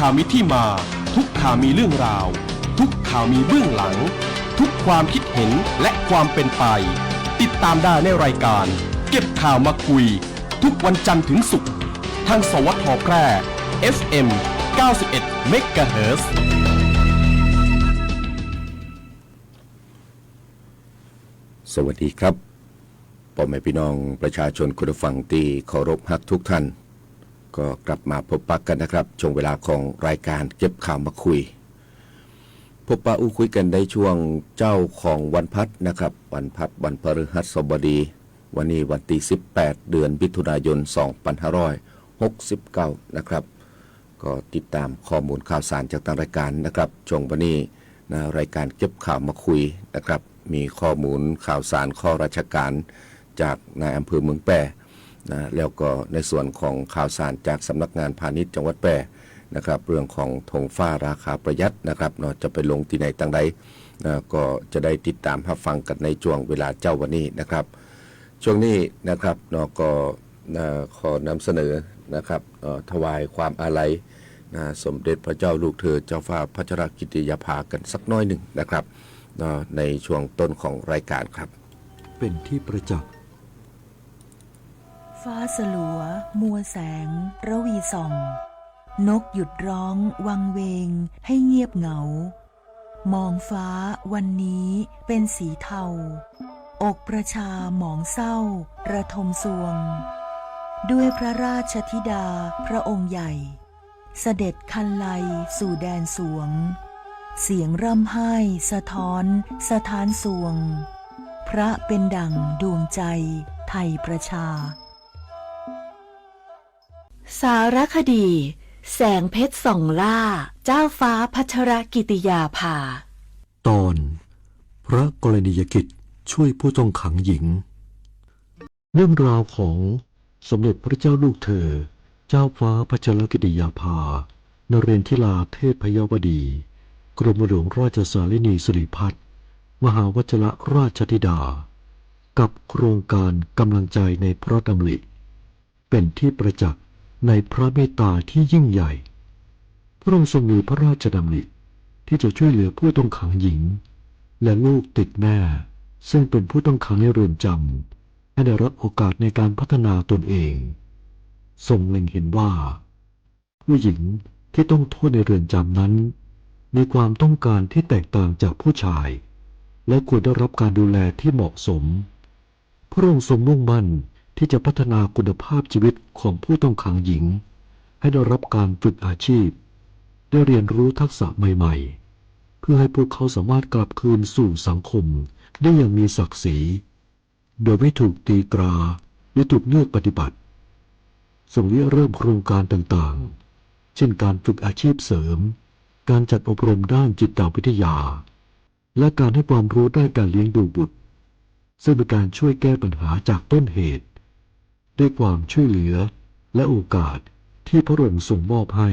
ข่าวมีที่มาทุกข่าวมีเรื่องราวทุกข่าวมีเบื้องหลังทุกความคิดเห็นและความเป็นไปติดตามได้ในรายการเก็บข่าวมาคุยทุกวันจันทร์ถึงศุกร์ทางสวทแพร่ FM 91 เมกะเฮิรตซ์ สวัสดีครับพ่อแม่พี่น้องประชาชนคุณผู้ฟังที่เคารพรักทุกท่านก็กลับมาพบปะกันนะครับช่วงเวลาของรายการเก็บข่าวมาคุยพบปะอู้คุยกันในช่วงเจ้าของวันพัดนะครับวันพัดวันพฤหัสบดีวันนี้วันที่18เดือนมิถุนายน2569นะครับก็ติดตามข้อมูลข่าวสารจากทางรายการนะครับช่วงวันนี้นะรายการเก็บข่าวมาคุยนะครับมีข้อมูลข่าวสารข้อราชการจากนายอำเภอเมืองแปร่นะแล้วก็ในส่วนของข่าวสารจากสำนักงานพาณิชย์จังหวัดแปร่นะครับเรื่องของธงฟ้าราคาประหยัดนะครับเนาะจะไปลงที่ไหนต่างใดนะก็จะได้ติดตามรับฟังกันในช่วงเวลาเจ้าวันนี้นะครับช่วงนี้นะครับเนาะก็ขอนำเสนอนะครับถวายความอาลัยสมเด็จพระเจ้าลูกเธอเจ้าฟ้าพัชรกิติยาภากันสักน้อยหนึ่งนะครับในช่วงต้นของรายการครับเป็นที่ประจักษ์ฟ้าสลัวมัวแสงระวีส่องนกหยุดร้องวังเวงให้เงียบเหงามองฟ้าวันนี้เป็นสีเทาอกประชาหมองเศร้าระทมสวงด้วยพระราชธิดาพระองค์ใหญ่เสด็จคันไลสู่แดนสวงเสียงร่ำไห้สะท้อนสถานสวงพระเป็นดั่งดวงใจไทยประชาสารคดีแสงเพชรส่องล่าเจ้าฟ้าพัชรกิติยาภาตอนพระกรณียกิจช่วยผู้ต้องขังหญิงเรื่องราวของสมเด็จพระเจ้าลูกเธอเจ้าฟ้าพัชรกิติยาภานเรนทิลาเทพพยวดีกรมหลวงราชสารินีสิริพัฒน์มหาวชิรราชธิดากับโครงการกำลังใจในพระดำริเป็นที่ประจักษ์ในพระเมตตาที่ยิ่งใหญ่พระองค์ทรงมีพระราชดำริที่จะช่วยเหลือผู้ต้องขังหญิงและลูกติดแม่ซึ่งเป็นผู้ต้องขังในเรือนจำให้ได้รับโอกาสในการพัฒนาตนเองทรงเล็งเห็นว่าผู้หญิงที่ต้องโทษในเรือนจำนั้นมีความต้องการที่แตกต่างจากผู้ชายและควรได้รับการดูแลที่เหมาะสมพระองค์ทรงมุ่งมั่นที่จะพัฒนาคุณภาพชีวิตของผู้ต้องขังหญิงให้ได้รับการฝึกอาชีพได้เรียนรู้ทักษะใหม่ๆเพื่อให้พวกเขาสามารถกลับคืนสู่สังคมได้อย่างมีศักดิ์ศรีโดยไม่ถูกตีตราหรือถูกเลือกปฏิบัติทรงเริ่มโครงการต่างๆเช่นการฝึกอาชีพเสริมการจัดอบรมด้านจิตวิทยาและการให้ความรู้ด้านการเลี้ยงดูบุตรซึ่งเป็นการช่วยแก้ปัญหาจากต้นเหตุด้วยความช่วยเหลือและโอกาสที่พระองค์ทรงมอบให้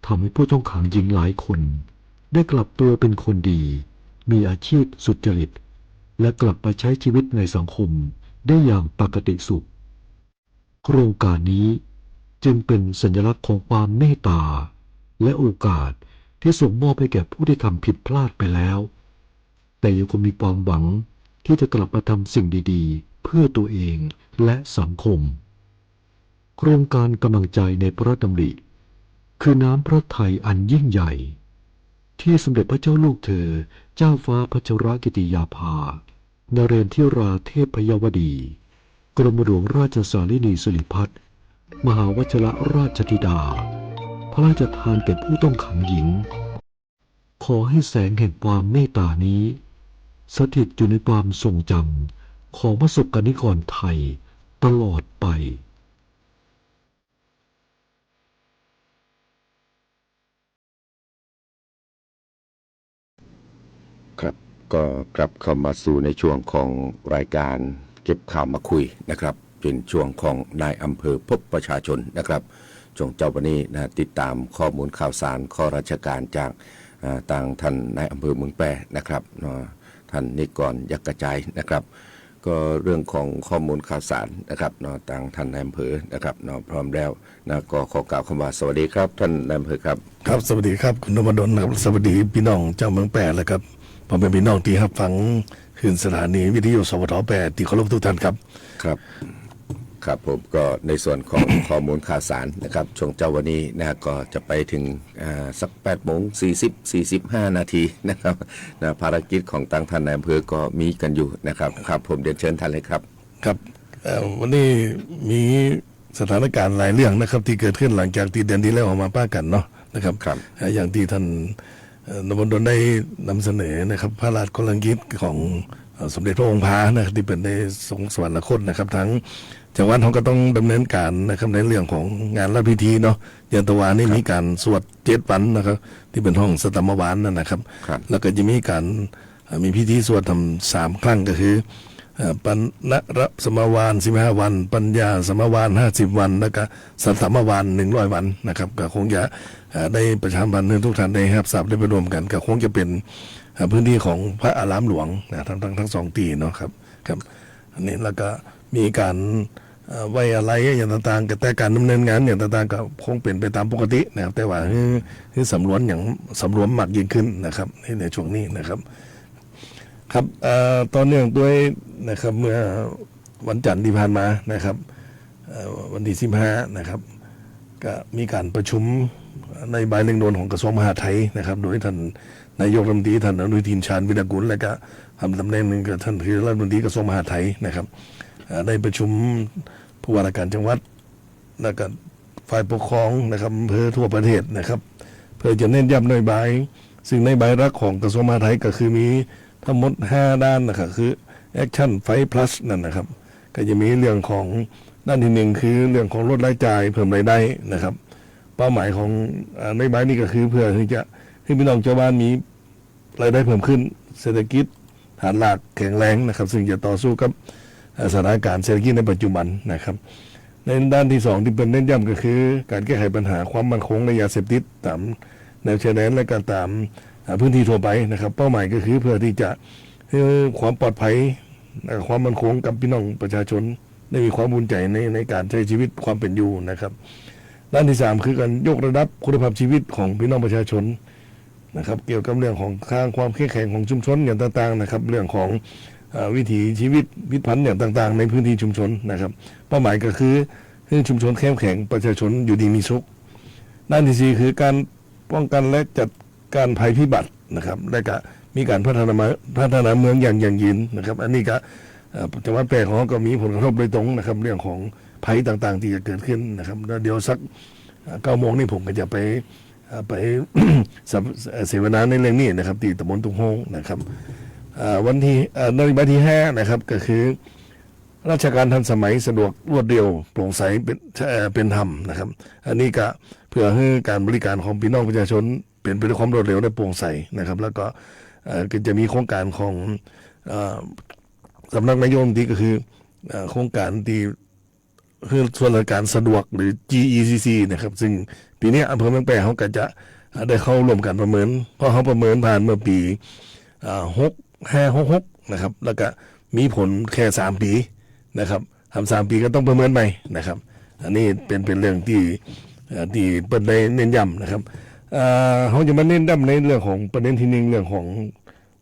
ทำให้ผู้ต้องขังหญิงหลายคนได้กลับตัวเป็นคนดีมีอาชีพสุจริตและกลับมาใช้ชีวิตในสังคมได้อย่างปกติสุขโครงการนี้จึงเป็นสัญลักษณ์ของความเมตตาและโอกาสที่ส่งมอบให้แก่ผู้ที่ทำผิดพลาดไปแล้วแต่ยังคงมีความหวังที่จะกลับมาทำสิ่งดีๆเพื่อตัวเองและสังคมโครงการกำลังใจในพระดำริคือน้ำพระทัยอันยิ่งใหญ่ที่สมเด็จพระเจ้าลูกเธอเจ้าฟ้าพัชรกิติยาภานเรนทิราเทพพยวดีกรมหลวงราชสารินีสิริพัฒน์มหาวชิรราชธิดาพระราชทานแก่ผู้ต้องขังหญิงขอให้แสงแห่งความเมตตานี้สถิตอยู่ในความทรงจำของประสบกนิกรไทยตลอดไปครับก็กลับเข้ามาสู่ในช่วงของรายการเก็บข่าวมาคุยนะครับเป็นช่วงของนายอำเภอพบประชาชนนะครับช่วงเจ้าวันนี้นะติดตามข้อมูลข่าวสารข้อราชการจากต่างท่านนายอำเภอเมืองแปร่นะครับท่านนิกรยักกระจายนะครับ ก็เรื่องของข้อมูลข่าวสารนะครับเนาะทางท่านนายอำเภอนะครับเนาะพร้อมแล้วนะก็ขอกล่าวคำว่าสวัสดีครับท่านนายอำเภอครับ ครับสวัสดีครับคุณนพดลครับสวัสดีพี่น้องเจ้าเมืองแปดแล้วครับผมเป็นพี่น้องที่รับฟังคืนสถานีวิทยุสวท8ที่เคารพทุกท่านครับ ครับครับผมก็ในส่วนของ ข้อมูลข่าวสารนะครับช่วงเจ้าวันนี้นะก็จะไปถึงสัก8:40-45 นาทีนะครับนะภารกิจของทางท่านนายอำเภอก็มีกันอยู่นะครับครับผมเรียนเชิญท่านเลยครับ ครับวันนี้มีสถานการณ์หลายเรื่องนะครับที่เกิดขึ้นหลังจากที่เดือนที่แล้วออกมาป้ากันเนาะนะครับ ครับ อย่างที่ท่านนพดลได้นำเสนอนะครับพระราชกรณียกิจของสมเด็จพระองค์พานะครับที่เป็นในทรงสวรรคตนะครับทั้งจังหวัดเขาก็ต้องดำเนินการนะครับในเรื่องของงานราชพิธีเนาะยันตวานี่มีการสวด7 วันนะครับที่เป็นห้องสตัมมวานนั่นนะครับ ครับ แล้วก็จะมีการมีพิธีสวดทำ3 ครั้งก็คือปัณณสมวาน15 วัน ปัญญาสมวาน50 วันแล้วก็สัตตมวาน100 วันนะครับก็คงจะได้ประชาสัมพันธ์ให้ทุกท่านได้รับทราบได้ไปรวมกันก็คงจะเป็นพื้นที่ของพระอารามหลวงนะทั้งสองที่เนาะครับครับอันนี้แล้วก็มีการไว้อะไรอย่างต่างๆแต่การดำเนินงานอย่างต่างๆก็คงเป็นไปตามปกตินะครับแต่ว่าคือสำรวมมากยิ่งขึ้นนะครับในช่วงนี้นะครับครับตอนเนื่องด้วยนะครับเมื่อวันจันทร์ที่ผ่านมานะครับวันที่15นะครับก็มีการประชุมในใบเร่งด่วนของกระทรวงมหาดไทยนะครับโดยท่านนายกรัฐมนตรีท่านอนุทินชาญวิรากูลและก็ทำตำแหน่งหนึ่งกับท่านคือรัฐมนตรีกระทรวงมหาดไทยนะครับได้ประชุมผู้ว่าราชการจังหวัดและก็ฝ่ายปกครองนะครับอำเภอทั่วประเทศนะครับเพื่อจะเน้นย้ำนโยบายซึ่งในใบรักของกระทรวงมหาดไทยก็คือมีทั้งหมด5 ด้านนะครับคือ Action Fight Plus นั่นนะครับก็จะมีเรื่องของด้านที่ 1คือเรื่องของลดรายจ่ายเพิ่มรายได้นะครับเป้าหมายของในใบนี้ก็คือเพื่อที่จะให้พี่น้องชาวบ้านมีรายได้เพิ่มขึ้นเศรษฐกิจฐานหลักแข็งแรงนะครับซึ่งจะต่อสู้กับสถานการณ์เศรษฐกิจในปัจจุบันนะครับในด้านที่2ที่เป็นเน้นย้ำก็คือการแก้ไขปัญหาความมั่นคงในยาเสพติดตามแนวชายแดนและการตามพื้นที่ทั่วไปนะครับเป้าหมายก็คือเพื่อที่จะให้ความปลอดภัยความมั่นคงกับพี่น้องประชาชนได้มีความภูมิใจในการใช้ชีวิตความเป็นอยู่นะครับด้านที่3คือการยกระดับคุณภาพชีวิตของพี่น้องประชาชนนะครับเกี่ยวกับเรื่องของความเข้มแข็งของชุมชนอย่างต่างๆนะครับเรื่องของวิถีชีวิตวิถีพันธุ์อย่างต่างๆในพื้นที่ชุมชนนะครับเป้าหมายก็คือให้ชุมชนเข้มแข็งประชาชนอยู่ดีมีสุขด้านที่4คือการป้องกันและจัดการภัยพิบัตินะครับและก็มีการพัฒนาเมืองอย่างยั่งยืนนะครับอันนี้ก็จังหวัดแพร่ของเราก็มีผลกระทบโดยตรงนะครับเรื่องของภัยต่างๆที่จะเกิดขึ้นนะครับแล้วเดี๋ยวสัก9 โมงนี่ผมก็จะไป เสวนาในเรื่องนี้นะครับที่ตำบลตุงโฮงนะครับวันที่นโยบายที่5นะครับก็คือราชการทันสมัยสะดวกรวดเร็วโปร่งใสเป็นธรรมนะครับอันนี้ก็เพื่อให้การบริการของพี่น้องประชาชนเป็นไปด้วยความรวดเร็วและโปร่งใสนะครับแล้วก็จะมีโครงการของสำนักนายกรัฐมนตรีก็คือโครงการที่คือส่วนราชการสะดวกหรือ GECC นะครับซึ่งปีนี้อำเภอเมืองแปรเขาก็จะได้เข้าร่วมการประเมินเพราะเขาประเมินผ่านเมื่อปี6566นะครับแล้วก็มีผลแค่3 ปีนะครับทำ3 ปีก็ต้องประเมินใหม่นะครับอันนี้เป็นเรื่องที่เปิดได้เน้นย้ำนะครับเขาจะมาเน้นย้ำในเรื่องของประเด็นที่ 1เรื่องของ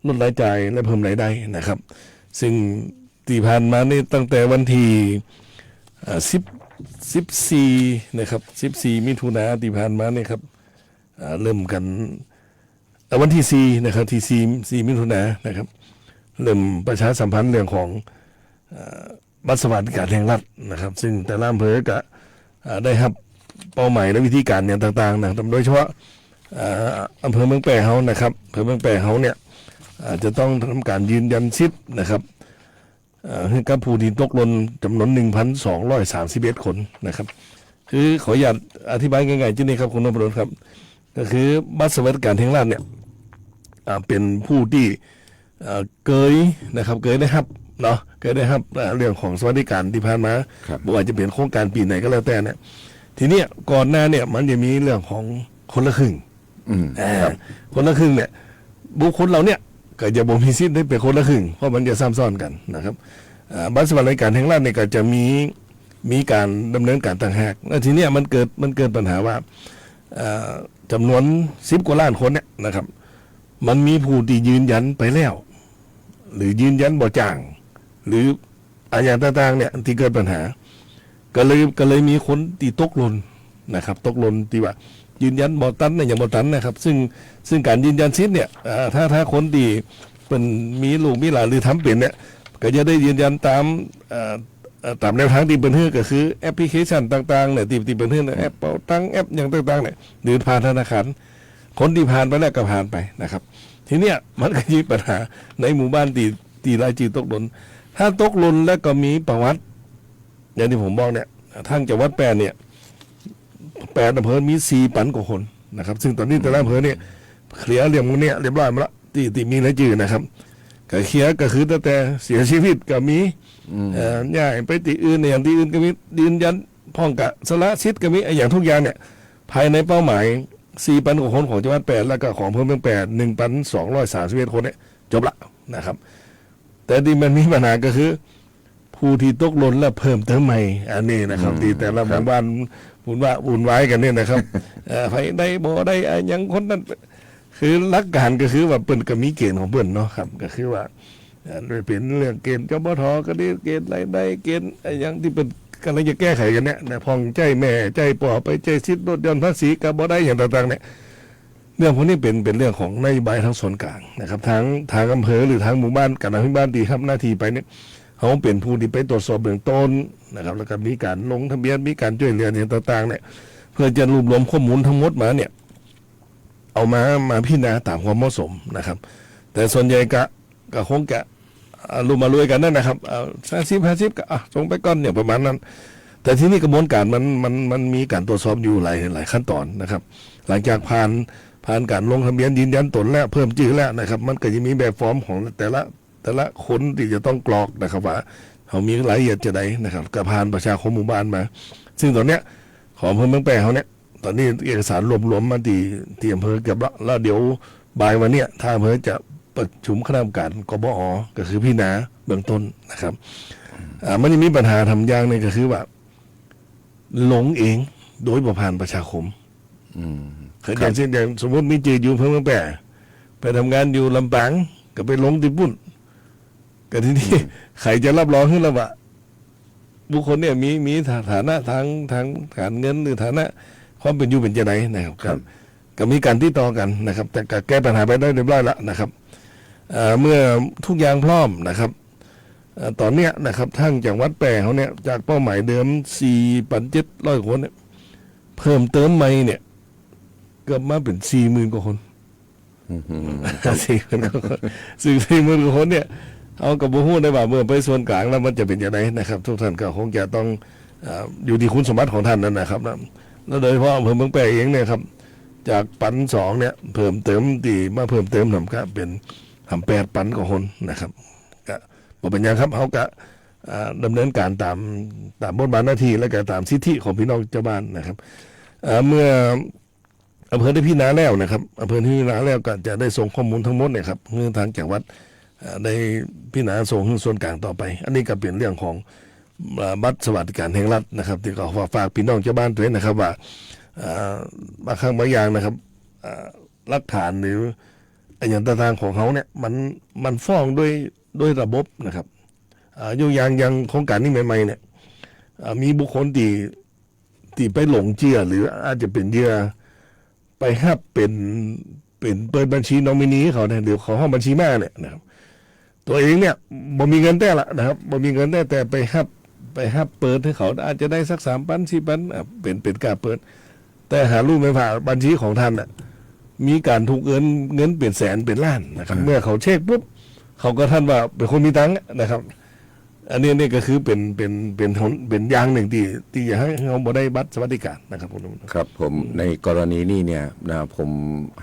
ลดรายจ่ายและเพิ่มรายได้นะครับซึ่งที่ผ่านมานี่ตั้งแต่วันที่14นะครับ14 มิถุนายนที่ผ่านมาเนี่ยครับเริ่มกันวันที่4นะครับที่4 มิถุนายนนะครับเริ่มประชาสัมพันธ์เรื่องของบัตรสวัสดิการแห่งรัฐนะครับซึ่งแต่ละอำเภอก็ได้รับเป้าหมายและวิธีการอย่างต่างๆนะครับโดยเฉพาะอำเภอเมืองแปรเขานะครับอำเภอเมืองแปรเขาเนี่ยจะต้องทำการยืนยันสิทธิ์นะครับให้กับผู้ที่ตกหล่นจำนวน 1,231 คนนะครับคือขออนุญาตอธิบายง่ายๆที่นี่ครับคุณนพดลครับก็คือบัตรสวัสดิการแห่งรัฐเนี่ยเป็นผู้ที่เกยนะครับเกยได้ครับเนาะเกยได้ครับเรื่องของสวัสดิการที่ผ่านมาบอกว่าจะเป็นโครงการปีไหนก็แล้วแต่เนี่ยทีนี้ก่อนหน้าเนี่ยมันจะมีเรื่องของคนละครึ่งคนละครึ่งเนี่ยบุคคลเราเนี่ยก็จะบ่มีสิทธิ์ได้เป็นคนละครึ่งเพราะมันจะซ้ำซ้อนกันนะครับ บัตรสวัสดิการแห่งรัฐเนี่ยก็จะมีการดำเนินการต่างหากแล้วทีเนี้ยมันเกิดปัญหาว่าจำนวน10 กว่าล้านคนเนี่ยนะครับมันมีผู้ที่ยืนยันไปแล้ว หรือยืนยันบ่จ้าง หรืออะไรอย่างต่างๆเนี่ยที่เกิดปัญหาก็เลยมีคนที่ตกหล่นนะครับตกหล่นที่ว่ายืนยันบ่ตันเนี่ยอย่างบ่ตันนะครับซึ่งการยืนยันสิทธิ์เนี่ยถ้าคนที่เป็นมีลูกมีหลานหรือทำเป็นเนี่ยก็จะได้ยืนยันตามแนวทางที่เป็นเฮือก็คือแอปพลิเคชันต่างๆเนี่ยที่เป็นเฮือแอปเป๋าตังแอปอย่างต่างๆเนี่ยหรือผ่านธนาคารคนที่ผ่านไปแล้วก็ผ่านไปนะครับทีเนี้ยมันก็มีปัญหาในหมู่บ้านที่รายชื่อตกหล่นถ้าตกหล่นแล้วก็มีประวัติอย่างที่ผมบอกเนี่ยทางจังหวัดแปรเนี่ย8 อำเภอมี4,000 กว่าคนนะครับซึ่งตอนนี้แต่ละอำเภอเนี่ยเคลียร์เรื่องพวกนี้เรียบร้อยมาแล้วที่มีรายชื่อนะครับก็เคลียร์ก็คือตั้งแต่เสียชีวิตก็มีย้ายไปที่อื่นอย่างที่อื่นก็มียืนยันพ้องกับสละสิทธิ์ก็มีอย่างทุกอย่างเนี่ยภายในเป้าหมาย 4,000 กว่าคนของจังหวัดแปรแล้วก็ของอำเภอเมืองแปร 1,231 คนเนี่ยจบละนะครับแต่ที่มันมีปัญหาก็คือผู้ที่ตกหล่นและเพิ่มเติมใหม่อันนี้นะครับที่แต่ละหมู่บ้านวุ่นวายกันเนี่ยนะครับไปได้บ่ได้ยังคนนั้นคือหลักการก็คือว่าเปิ้นก็มีเกณฑ์ของเปิ้นเนาะครับก็คือว่าโดยเป็นเรื่องเกณฑ์จบทก็ได้เกณฑ์รายได้เกณฑ์อย่างที่เป็นกำลังจะแก้ไขกันเนี่ยนะพองใจแม่ใจป่อไปใจสิทธิ์ลดหย่อนภาษีก็บ่ได้อย่างต่างๆเนี่ยเรื่องพวกนี้เป็นเรื่องของนโยบายทางส่วนกลางนะครับทางอำเภอหรือทางหมู่บ้านการอภิบาลที่ทำหน้าที่ไปเนี่ยเขาเป็นผู้ที่ไปตรวจสอบเบื้องต้นนะครับแล้วก็มีการลงทะเบียนมีการช่วยเหลืออย่างต่างๆเนี่ยเพื่อจะรวบรวมข้อมูลทั้งหมดมาเนี่ยเอามาพิจารณาตามความเหมาะสมนะครับแต่ส่วนใหญ่ก็คงจะมารวยกันนั่นนะครับ50-50ก็ส่งไปก่อนเนี่ยประมาณนั้นแต่ที่นี่กระบวนการมันมีการตรวจสอบอยู่หลายขั้นตอนนะครับหลังจากผ่านการลงทะเบียนยืนยันตนแล้วเพิ่มชื่อแล้วนะครับมันก็จะมีแบบฟอร์มของแต่ละคนที่จะต้องกรอกนะครับว่าเขามีรายละเอียดจะใดนะครับกับผ่านประชาคมหมู่บ้านมาซึ่งตอนเนี้ยของอำเภอเมืองแปรเขาเนี่ยตอนนี้เอกสารรวมมาที่อำเภอเก็บแล้วเดี๋ยวบ่ายวันเนี้ยทางอำเภอจะประชุมคณะกรรมการกบอก็คือพี่นาเบื้องต้นนะครับมันมีปัญหาทำอย่างนึงก็คือว่าหลงเองโดยผ่านประชาคมอย่างเช่นอย่างสมมติมีจืดอยู่อำเภอเมืองแปรไปทำงานอยู่ลำปางก็ไปหลงที่ปุ่นก็ทีนี้ใครจะรับรองขึ้นแล้วว่าบุคคลเนี่ยมีฐานะทางการเงินหรือฐานะความเป็นอยู่เป็นยังไงนะครับก็มีการติดต่อกันนะครับแต่แก้ปัญหาไปได้เรียบร้อยแล้วนะครับเมื่อทุกอย่างพร้อมนะครับตอนเนี้ยนะครับทั้งจังหวัดแปรเขาเนี่ยจากเป้าหมายเดิม 4,700 คนเนี่ยเพิ่มเติมใหม่เนี่ยเกือบมาเป็น 40,000 กว่าคน40,000 กว่าคนซึ่ง 40,000 กว่าคนเนี่ยเอากับบุหูได้ว่าเมื่อไปส่วนกลางแล้วมันจะเป็นยังไงนะครับทุกท่านก็คงจะต้องอยู่ที่คุณสมบัติของท่านนั่นนะครับแล้วโดยเฉพาะอำเภอเมืองแปรเองเนี่ยครับจาก1,200เนี่ยเพิ่มเติมมาเพิ่มเติมทำก็เป็น8,000 กว่าคนนะครับก็บอกเป็นยังครับเขาก็ดำเนินการตามบทบาทหน้าที่และก็ตามสิทธิของพี่น้องชาวบ้านนะครับเมื่ออำเภอได้พิจารณาแล้วนะครับอำเภอที่พิจารณาแล้วก็จะได้ส่งข้อมูลทั้งหมดเนี่ยครับเงื่อนทางจังหวัดได้พิจารณาส่งให้ส่วนกลางต่อไปอันนี้ก็เป็นเรื่องของบัตรสวัสดิการแห่งรัฐนะครับที่ก็ฝากพี่น้องชาวบ้านด้วยนะครับว่าบางครั้งบางอย่างนะครับหลักฐานหรืออย่างต่างๆของเขาเนี่ยมันฟ้องด้วยระบบนะครับอย่างโครงการนี้ใหม่ๆเนี่ยมีบุคคลที่ไปหลงเชื่อหรืออาจจะเป็นเหยื่อไปฮับเป็นเปิดบัญชีนอมินีเขาเนี่ยหรือขอห้องบัญชีแม่เนี่ยนะครับตัวเองเนี่ยบ่มีเงินแต่ละนะครับบ่มีเงินแต่ไปฮับเปิดให้เขาอาจจะได้สัก3,000-4,000เป็นการเปิดแต่หารู้ไม่ผ่าบัญชีของท่านน่ะมีการถูกเงินเป็นแสนเป็นล้านนะครับเมื่อเขาเช็คปุ๊บเขาก็ท่านว่าเป็นคนมีตังค์นะครับอันนี้นี่ก็คือเป็นอย่างหนึ่งที่อยากให้เขาบ่ได้บัตรสวัสดิการนะครับครับผมในกรณีนี้เนี่ยนะผม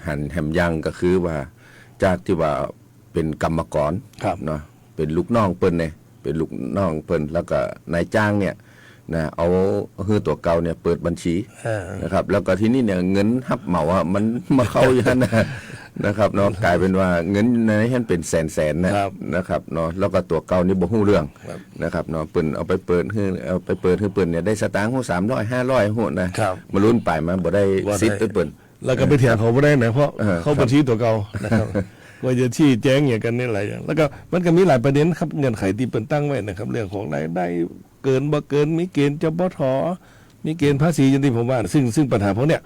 หันแหมยังก็คือว่าจากที่ว่าเป็นกรรมกรเนาะเป็นลูกน้องเปิ้นเนี่ยเป็นลูกน้องเปิ้นแล้วก็นายจ้างเนี่ยนะเอาคือตัวเก่าเนี่ยเปิดบัญชีนะครับแล้วก็ที่นี่เนี่ยเงินหับเหมาอ่ะมันมาเข้าอย่างนั้นนะ นะครับเนาะกลายเป็นว่าเงินในนั้นเป็นแสนนะครับเนาะแล้วก็ตัวเก่านี่บ่ฮู้เรื่องนะครับเนาะเปิ้นเอาไปเปิดให้เปิ้นเนี่ยได้สตางค์ฮู้300 500ฮู้นะครับมาลุ้นไปมาบ่ได้สิทธิ์เปิ้น แล้วก็ไปเถียงเขาไม่ได้นะเพราะเขาบัญชีตัวเก่านะครับว่าจะชี้แจงอย่างกันนี่หลายอย่างแล้วก็มันก็มีหลายประเด็นครับเงื่อนไขที่เปิ้นตั้งไว้นะครับเรื่องของรายได้เกินบ่เกินมีเกณฑ์จปทมีเกณฑ์ภาษีอย่างที่ผมว่าซึ่งปัญหาพวกเนี้ย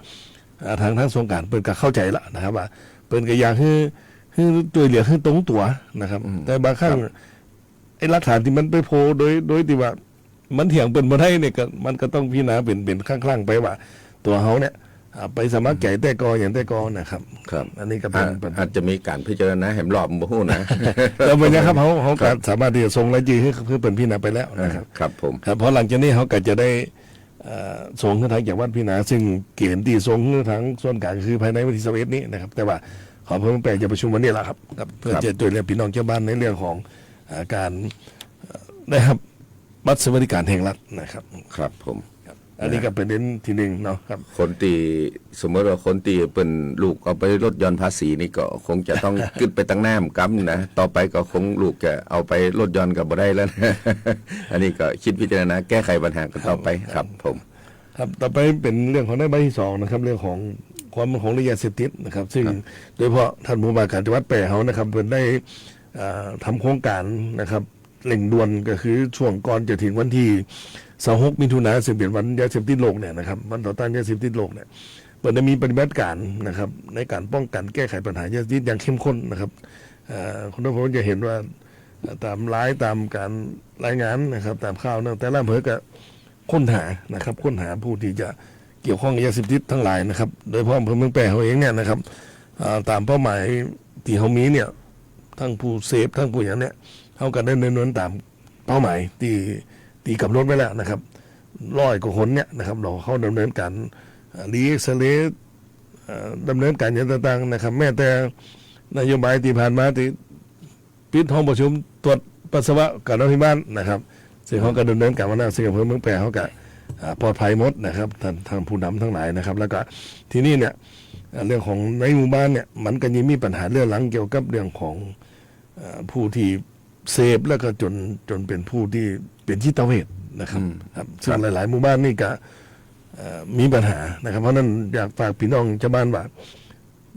ทางสงการเปิ้นก็เข้าใจละนะครับว่าเปิ้นก็อยากให้ช่วยเหลือให้ตรงตัวนะครับแต่บางครั้งไอ้หลักฐานที่มันไปโพโดยที่ว่ามันเถียงเปิ้นบ่ได้เนี่ยก็มันก็ต้องพิจารณาเป็นครั้งๆไปว่าตัวเฮาเนี่ยไปสมัครใจแต่กออย่างแต่กอนะครับ ครับ อันนี้ก็เป็น อาจจะมีการพิจารณาแหมรอบบ่ฮู้นะ แต่เป็นยังครับเขาก็สามารถที่จะส่งรายชื่อคือเป็นพิจารณาไปแล้วนะครับ ครับผม ครับเพราะหลังจากนี้เขาก็จะได้ส่งขึ้นทางจากวัดพิจารณาซึ่งเกณฑ์ที่ส่งขึ้นทางส่วนกลางคือภายในวันที่21นี้นะครับแต่ว่าขอเพิ่มแปลจะประชุมวันนี้แหละครับเพื่อจะช่วยเหลือพี่น้องชาวบ้านในเรื่องของการได้รับบัตรสวัสดิการแห่งรัฐนะครับ ครับผม อันนี้ก็เป็นเด่นที่หนึ่งเนาะครับ คนตีสมมติว่าคนตีเป็นลูกเอาไปลดหย่อนภาษีนี่ก็คงจะต้อง ขึ้นไปตั้งแนมกำนะต่อไปก็คงลูกจะเอาไปลดหย่อนกับบ่ได้แล้วนะ อันนี้ก็คิดพิจารณาแก้ไขปัญหากันต่อไปครับผม ครับต่อไปเป็นเรื่องของนโยบายที่สองนะครับเรื่องของความมั่นคงและยาเสพติดนะครับซึ่งโดยเฉพาะท่านผู้ว่าการจังหวัดแปรเขานะครับเพิ่นได้ทำโครงการนะครับเร่งด่วนก็คือช่วงก่อนจะถึงวันที่26 มิถุนายนซึ่งเป็นวันยาเสพติดโลกเนี่ยนะครับวันต่อต้านยาเสพติดโลกเนี่ยเปิดได้มีปฏิบัติการนะครับในการป้องกันแก้ไขปัญหายาเสพติดอย่างเข้มข้นนะครับคุณผู้ชมจะเห็นว่าตามการรายงานนะครับตามข่าวแต่ละอำเภอก็ค้นหานะครับค้นหาผู้ที่จะเกี่ยวข้องกับยาเสพติดทั้งหลายนะครับโดยเฉพาะอำเภอเมืองแปรเขาเองเนี่ยนะครับตามเป้าหมายที่เขามีเนี่ยทั้งผู้เสพทั้งผู้อย่างเนี่ยเขาก็ได้ดำเนินตามเป้าหมายที่กำหนดไว้แล้วนะครับ100 กว่าคนเนี่ยนะครับเราเข้าดำเนินการรีเอ็กซเรย์ดำเนินการอย่างต่างๆนะครับแม้แต่นโยบายที่ผ่านมาที่ปิดห้องประชุมตรวจปัสสาวะกับนักที่บ้านนะครับซึ่งเขาก็ดำเนินการมาแล้วซึ่งอำเภอเมืองแปรเขาก็ปลอดภัยหมดนะครับทางผู้นำทั้งหลายนะครับแล้วก็ที่นี่เนี่ยเรื่องของในหมู่บ้านเนี่ยมันก็ยังมีปัญหาเรื่องหลังเกี่ยวกับเรื่องของผู้ที่เสพแล้วก็จนเป็นผู้ที่เป็นจิตเวชนะครับซึ่งหลายๆหมู่บ้านนี่ก็มีปัญหานะครับเพราะนั้นอยากฝากพี่น้องชาวบ้านว่า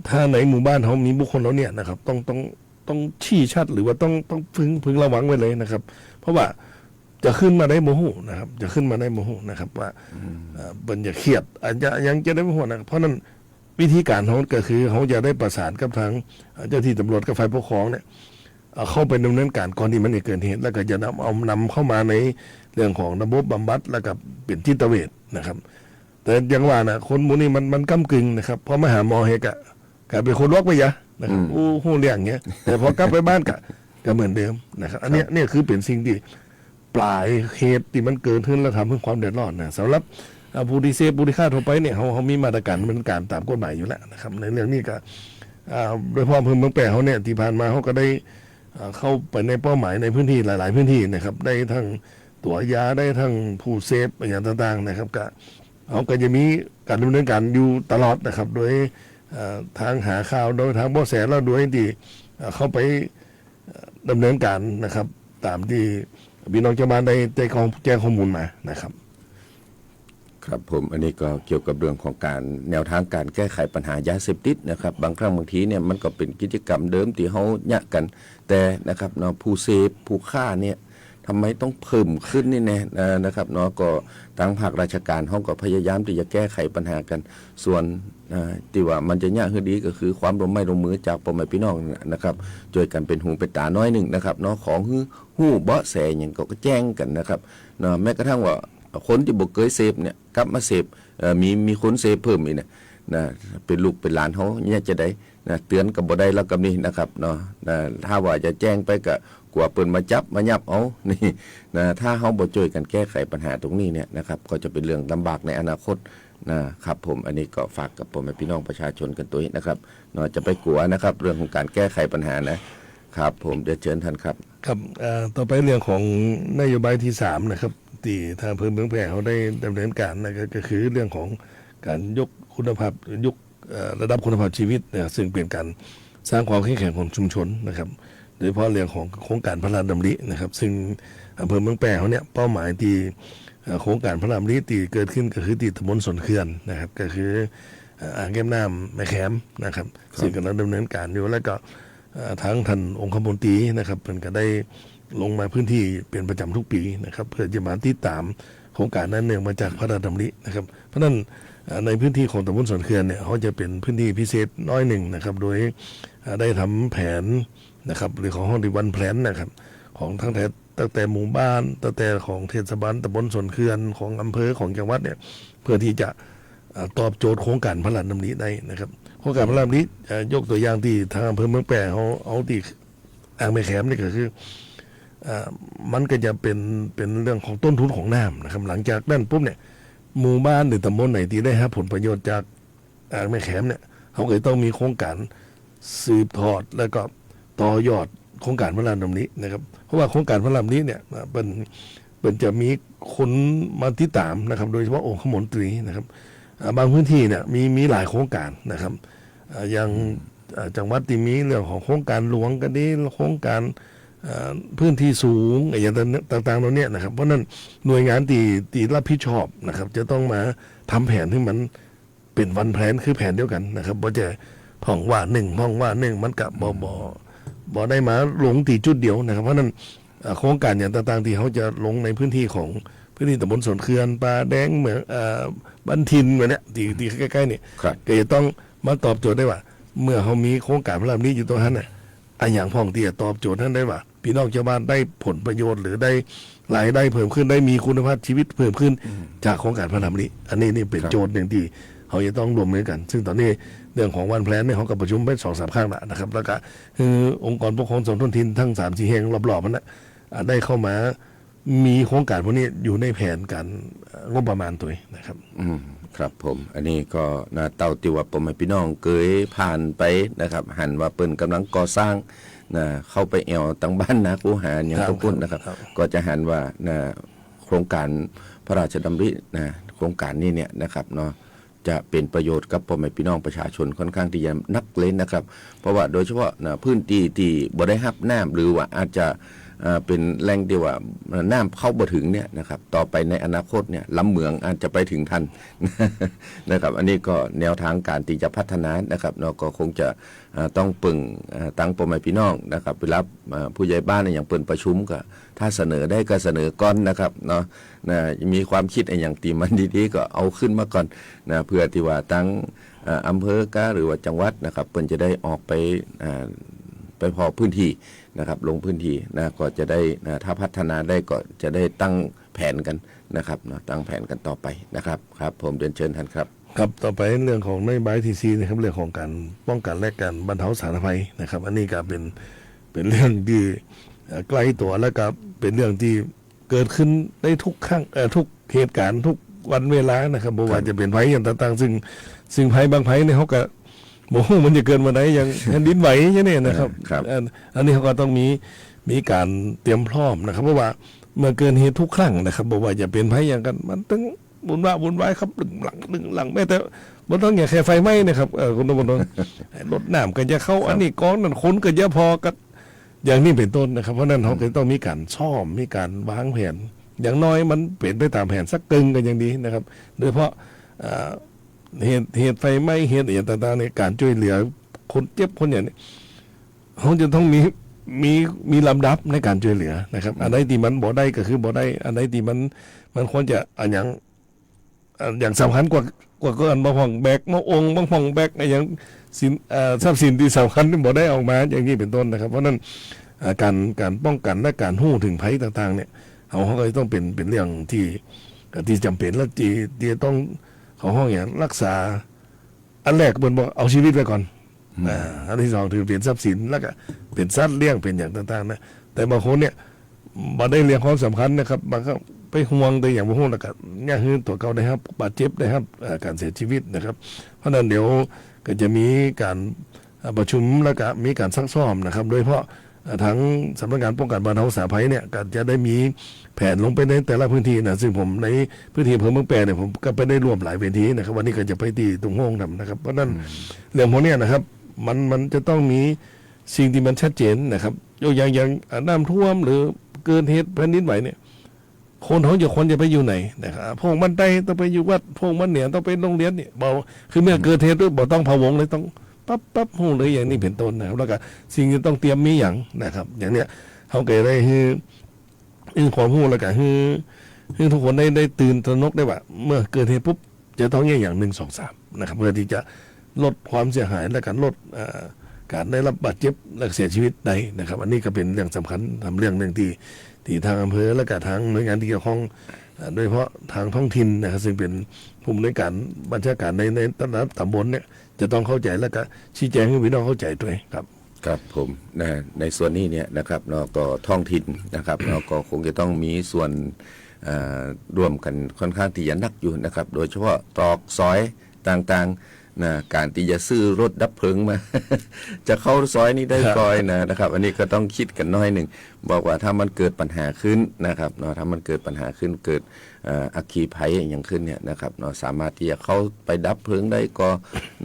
ถ้าในหมู่บ้านเขามีบุคคลแล้วเนี่ยนะครับต้องชี้ชัดหรือว่าต้องพึงระวังไว้เลยนะครับเพราะว่าจะขึ้นมาได้โมโหนะครับจะขึ้นมาได้โมโหนะครับว่าเป็นจะเครียดอาจจะยังจะได้โมโหนะเพราะนั้นวิธีการเขาก็คือเขาจะได้ประสานกับทางเจ้าที่ตำรวจกับฝ่ายปกครองเนี่ยเข้าไปดำเนินการก่อนที่มันจะเกิดเหตุแล้วก็จะนำเข้ามาในเรื่องของระบบบำบัดแล้วก็เป็นจิตเวชนะครับแต่ยังว่านะคนหมู่นี้มันก้ำกึ่งนะครับพอมาหาหมอเฮกะกลายเป็นคนลอกไปยะนะครับโอ้โหเรื่องเงี้ยแต่พอกลับไปบ้านก็เหมือนเดิมนะครับอันนี้เนี่ยคือเป็นสิ่งที่ปลายเหตุที่มันเกิดขึ้นแล้วทำให้ความเดือดร้อนนะสำหรับผู้ที่เสพผู้ที่ฆ่าทั่วไปเนี่ยเขามีมาตรการดำเนินการตามกฎหมายอยู่แล้วนะครับในเรื่องนี้ก็โดยเฉพาะอำเภอเมืองแปรเขาเนี่ยที่ผ่านมาเขาก็ได้เข้าไปในเป้าหมายในพื้นที่หลายๆพื้นที่นะครับได้ทั้งตัวยาได้ทั้งผู้เสพอย่างต่างๆนะครับก็เขาก็จะมีการดำเนินการอยู่ตลอดนะครับโดยทางหาข่าวโดยทางเบาะแสแล้วโดยที่เข้าไปดำเนินการนะครับตามที่พี่น้องชาวบ้านได้แจ้งข้อมูลมานะครับ ครับผมอันนี้ก็เกี่ยวกับเรื่องของการแนวทางการแก้ไขปัญหายาเสพติดนะครับบางครั้งบางทีเนี่ยมันก็เป็นกิจกรรมเดิมที่เขาเนี่ยกันแต่นะครับเนาะผู้เสพผู้ฆ่าเนี่ยทำไมต้องเพิ่มขึ้นนี่แน่นะครับเนาะก็ทางภาคราชการเขาก็พยายามที่จะแก้ไขปัญหากันส่วนที่ว่ามันจะยากขึ้นดีก็คือความร่วมไม้ร่วมมือจากพ่อแม่พี่น้องนะครับช่วยกันเป็นหูเป็นตาน้อยหนึ่งนะครับเนาะของหู้เบาะแสอย่างก็แจ้งกันนะครับเนาะแม้กระทั่งว่าคนที่บอกเคยเสพเนี่ยกลับมาเสพมีคนเสพเพิ่มอีกเนี่ยนะเป็นลูกเป็นหลานเขาเนี่ยจะได้นะเตือนกับบ่ได้แล้วกับนี่นะครับเนาะถ้าว่าจะแจ้งไปก็กลัวเปิ้นมาจับมายับเอานี่นะถ้าเขาบ่ช่วยกันแก้ไขปัญหาตรงนี้เนี่ยนะครับก็จะเป็นเรื่องลำบากในอนาคตนะครับผมอันนี้ก็ฝากกับผมพี่น้องประชาชนกันตัวนี้นะครับเนาะจะไปกลัวนะครับเรื่องของการแก้ไขปัญหานะครับผมเดี๋ยวเชิญท่านครับครับต่อไปเรื่องของนโยบายที่3นะครับที่ทางอำเภอเมืองแพร่เขาได้ดำเนินการนะก็คือเรื่องของการยกคุณภาพยก ระดับคุณภาพชีวิตนะซึ่งเป็นการสร้างความเข้มแข็งของชุมชนนะครับโดยเฉพาะเรื่องของโครงการพระราชดำรินะครับซึ่งอำเภอเมืองแปรเขาเนี่ยเป้าหมายที่โครงการพระราชดำริที่เกิดขึ้นก็คือที่ตำบลสนเขื่อนนะครับก็คืออ่างเก็บน้ำแม่แขมนะครับซึ่งกำลังดำเนินการอยู่แล้วก็ทั้งท่านองคมนตรีนะครับเพิ่นก็ได้ลงมาพื้นที่เป็นประจำทุกปีนะครับเพื่อจะมาติดตามโครงการนั้นเนื่องมาจากพระราชดำรินะครับเพราะฉะนั้นในพื้นที่ของตำบลสนเขื่อนเนี่ยเขาจะเป็นพื้นที่พิเศษน้อยหนึ่งนะครับโดยได้ทำแผนนะครับหรือของห้องดิวันแผนนะครับของตั้งแต่หมู่บ้านตั้งแต่ของเทศบาลตำบลสนเขื่อนของอำเภอของจังหวัดเนี่ยเพื่อที่จะตอบโจทย์โครงการพระราชดำริได้นะครับโครงการพระราชดำริยกตัวอย่างที่ทางอำเภอเมืองแปรเขาเอาที่อ่างแม่แขมนี่ก็คือมันก็จะเป็นเรื่องของต้นทุนของน้ำนะครับหลังจากนั้นปุ๊บเนี่ยหมู่บ้านหรือตำบลไหนที่ได้รับผลประโยชน์จากอ่างแม่แขมเนี่ยเขาก็ต้องมีโครงการสืบทอดแล้วก็ต่อยอดโครงการพระราชดำรินะครับเพราะว่าโครงการพระราชดำริเนี่ยเป็นจะมีคนมาติดตามนะครับโดยเฉพาะองคมนตรีนะครับบางพื้นที่เนี่ยมีหลายโครงการนะครับอย่างจังหวัดที่มีเรื่องของโครงการหลวงก็ดีโครงการพื้นที่สูงอย่างต่างๆเหล่านี้นะครับเพราะนั้นหน่วยงานที่รับผิดชอบนะครับจะต้องมาทำแผนที่มันเป็นวันแผนคือแผนเดียวกันนะครับบ่จะพ่องว่าหนึ่งมันกับบ่ได้มาลงตีจุดเดียวนะครับเพราะนั้นโครงการอย่างต่างๆที่เขาจะลงในพื้นที่ของพื้นที่ตำบลสนเขื่อนป่าแดงเหมืองบ้านทินเหมือนเนี้ยที่ใกล้ๆนี่ก็จะต้องมาตอบโจทย์ได้ว่าเมื่อเขามีโครงการพระราชดำริอยู่ตรงนั้นน่ะอย่างพ่องที่จะตอบโจทย์นั้นได้ว่าพี่น้องชาวบ้านได้ผลประโยชน์หรือได้รายได้เพิ่มขึ้นได้มีคุณภาพชีวิตเพิ่มขึ้นจากโครงการพระราชดำริอันนี้นี่เป็นโจทย์หนึ่งที่เขาจะต้องรวมมือกัน ซึ่งตอนนี้เรื่องของวันแพลนเนี่ยเขาก็ประชุมไป 2-3 ครั้งแล้วนะครับแล้วก็คือองค์กรปกครองส่วนท้องถิ่นทั้ง 3-4 แห่งรอบๆมันนะได้เข้ามามีโครงการพวกนี้อยู่ในแผนการงบประมาณตัวนะครับครับผมอันนี้ก็นาเต่าติว่าผมให้พี่น้องเคยผ่านไปนะครับหันว่าเปิ้นกำลังก่อสร้างนะเข้าไปแอวตั้งบ้านนะกูหาอย่างต้องพูดนะครับก็จะหันว่านะโครงการพระราชดำรินะโครงการนี้เนี่ยนะครับเนาะจะเป็นประโยชน์กับพ่อแม่พี่น้องประชาชนค่อนข้างที่จะนักเลยนะครับเพราะว่าโดยเฉพาะนะพื้นที่ที่บ่ได้รับน้ำหรือว่าอาจจะเป็นแหล่งที่ว่าน้ำเข้าบ่ถึงเนี่ยนะครับต่อไปในอนาคตเนี่ยลำเหมืองอาจจะไปถึงทัน นะครับอันนี้ก็แนวทางการที่จะพัฒนานะครับเราก็คงจะต้องปึงตั้งพ่อแม่พี่น้องนะครับไปรับผู้ใหญ่บ้านอย่างเปิดประชุมก็ถ้าเสนอได้ก็เสนอก่อนนะครับเนาะมีความคิดอย่างตีมันดีๆก็เอาขึ้นมาก่อนนะเพื่อที่ว่าตั้งอำเภอกะหรือว่าจังหวัดนะครับเปิ้นจะได้ออกไปพอพื้นที่นะครับลงพื้นที่นะก็จะได้ถ้าพัฒนาได้ก็จะได้ตั้งแผนกันนะครับนะตั้งแผนกันต่อไปนะครับครับผมเรียนเชิญท่านครับครับต่อไปเรื่องของนโยบายทีซีนะครับเรื่องของการป้องกันและการบรรเทาสาธารณภัยนะครับอันนี้ก็เป็นเรื่องที่ใกล้ตัวและก็เป็นเรื่องที่เกิดขึ้นได้ทุกครั้งทุกเหตุการณ์ทุกวันเวลานะครับบ่ว่าจะเป็นภัยอย่างต่างๆซึ่งภัยบางภัยเนี่ยเขาก็บ่ฮู้มันจะเกิดมาได้อย่างแผ่นดินไหวอย่างนี้นะครับอันนี้เขาก็ต้องมีการเตรียมพร้อมนะครับเพราะว่าเมื่อเกิดเหตุทุกครั้งนะครับบ่ว่าจะเป็นภัยอย่างกันมันต้องวุ่นวายครับดึงหลังแม้แต่บ่ต้องอย่างแค่ไฟไหม้นะครับคุณตำรวจรถน้ำก็จะเข้าอันนี้กองนั่นคนก็จะพอกันอย่างนี้เป็นต้นนะครับเพราะนั้นเขาก็ต้องมีการซ่อมมีการวางแผนอย่างน้อยมันเป็นไปตามแผนสักกึ่งกันอย่างดีนะครับโดยเฉพาะเหตุไฟไหม้เหตุอย่างต่างๆในการช่วยเหลือคนเจ็บคนอย่างนี้เขาจะต้องมีลำดับในการช่วยเหลือนะครับอันใดที่มันบ่ได้ก็คือบ่ได้อันใดที่มันควรจะอย่างสำคัญกว่าก็อันบางห้องแบกมาองค์บางห้องแบกอย่างสินทรัพย์สินที่สำคัญที่บ่ได้ออกมาอย่างนี้เป็นต้นนะครับเพราะนั้นการป้องกันและการหู้ถึงภัยต่างๆเนี่ยเขาก็ต้องเป็นเรื่องที่จำเป็นและที่ต้องของห้องอย่างรักษาอันแรกเป็นบอกเอาชีวิตไว้ก่อนอันที่สองถือเป็นทรัพย์สินแล้วก็เป็นสัตว์เลี้ยงเป็นอย่างต่างๆนะแต่บางคนเนี่ยบ่ได้เรียงความสำคัญนะครับบางก็ไปห่วงแต่อย่างบางคนแล้วก็ย่าฮือตัวเก่าได้ครับบาดเจ็บได้ครับการเสียชีวิตนะครับเพราะนั้นเดี๋ยวก็จะมีการประชุมแล้วก็มีการซักซ้อมนะครับโดยเฉพาะ ทั้งสำนักงานป้องกันบรรเทาสาธารณภัยเนี่ยก็จะได้มีแผนลงไปในแต่ละพื้นที่นะซึ่งผมในพื้นที่อำเภอเมืองแปรเนี่ยผมก็ไปได้ร่วมหลายเวทีนะครับวันนี้ก็จะไปที่ตรงห้องทำนะครับเพราะนั้นเรื่องพวกเนี้ยนะครับมันจะต้องมีสิ่งที่มันชัดเจนนะครับยกอย่างน้ำท่วมหรือเกินเหตุแผ่นดินไหวเนี่ยคนเขาจะไปอยู่ไหนนะครับพวกมันใดต้องไปอยู่วัดพวกมันเหนือต้องไปโรงเรียนเนี่ยบอกคือเมื่อเกิดเหตุด้วยบอกต้องพะวงเลยต้องปั๊บหูเลยอย่างนี้เป็นต้นนะครับแล้วก็สิ่งที่ต้องเตรียมมีอย่างนะครับอย่างเนี้ยเขาเกิดได้คือความหูแล้วก็คือทุกคนได้ตื่นตระหนกได้ว่าเมื่อเกิดเหตุปุ๊บจะต้องแยกอย่าง1 2 3นะครับเพื่อที่จะลดความเสียหายและการลดการได้รับบาดเจ็บและเสียชีวิตได้นะครับอันนี้ก็เป็นเรื่องสำคัญทำเรื่องหนึ่งที่ทางอำเภอและก็ทางหน่วยงานที่เกี่ยวข้องโดยเฉพาะทางท้องถิ่นนะครับซึ่งเป็นผู้อำนวยการบัญชาการในแต่ละตำบลเนี่ยจะต้องเข้าใจแล้วก็ชี้แจงให้พี่น้องเข้าใจด้วยครับครับผมในส่วนนี้เนี่ยนะครับเราก็ท้องถิ่นนะครับเราก็คงจะต้องมีส่วนร่วมกันค่อนข้างที่จะนักอยู่นะครับโดยเฉพาะตรอกซอยต่างๆนะการที่จะซื้อรถดับเพลิงมา จะเข้าซอยนี้ได้ก่อยนะครับอันนี้ก็ต้องคิดกันน้อยหนึ่งบอกว่าถ้ามันเกิดปัญหาขึ้นนะครับเนาะถ้ามันเกิดปัญหาขึ้นเกิดอัคคีภัยอย่างขึ้นเนี่ยนะครับเนาะสามารถที่จะเข้าไปดับเพลิงได้ก็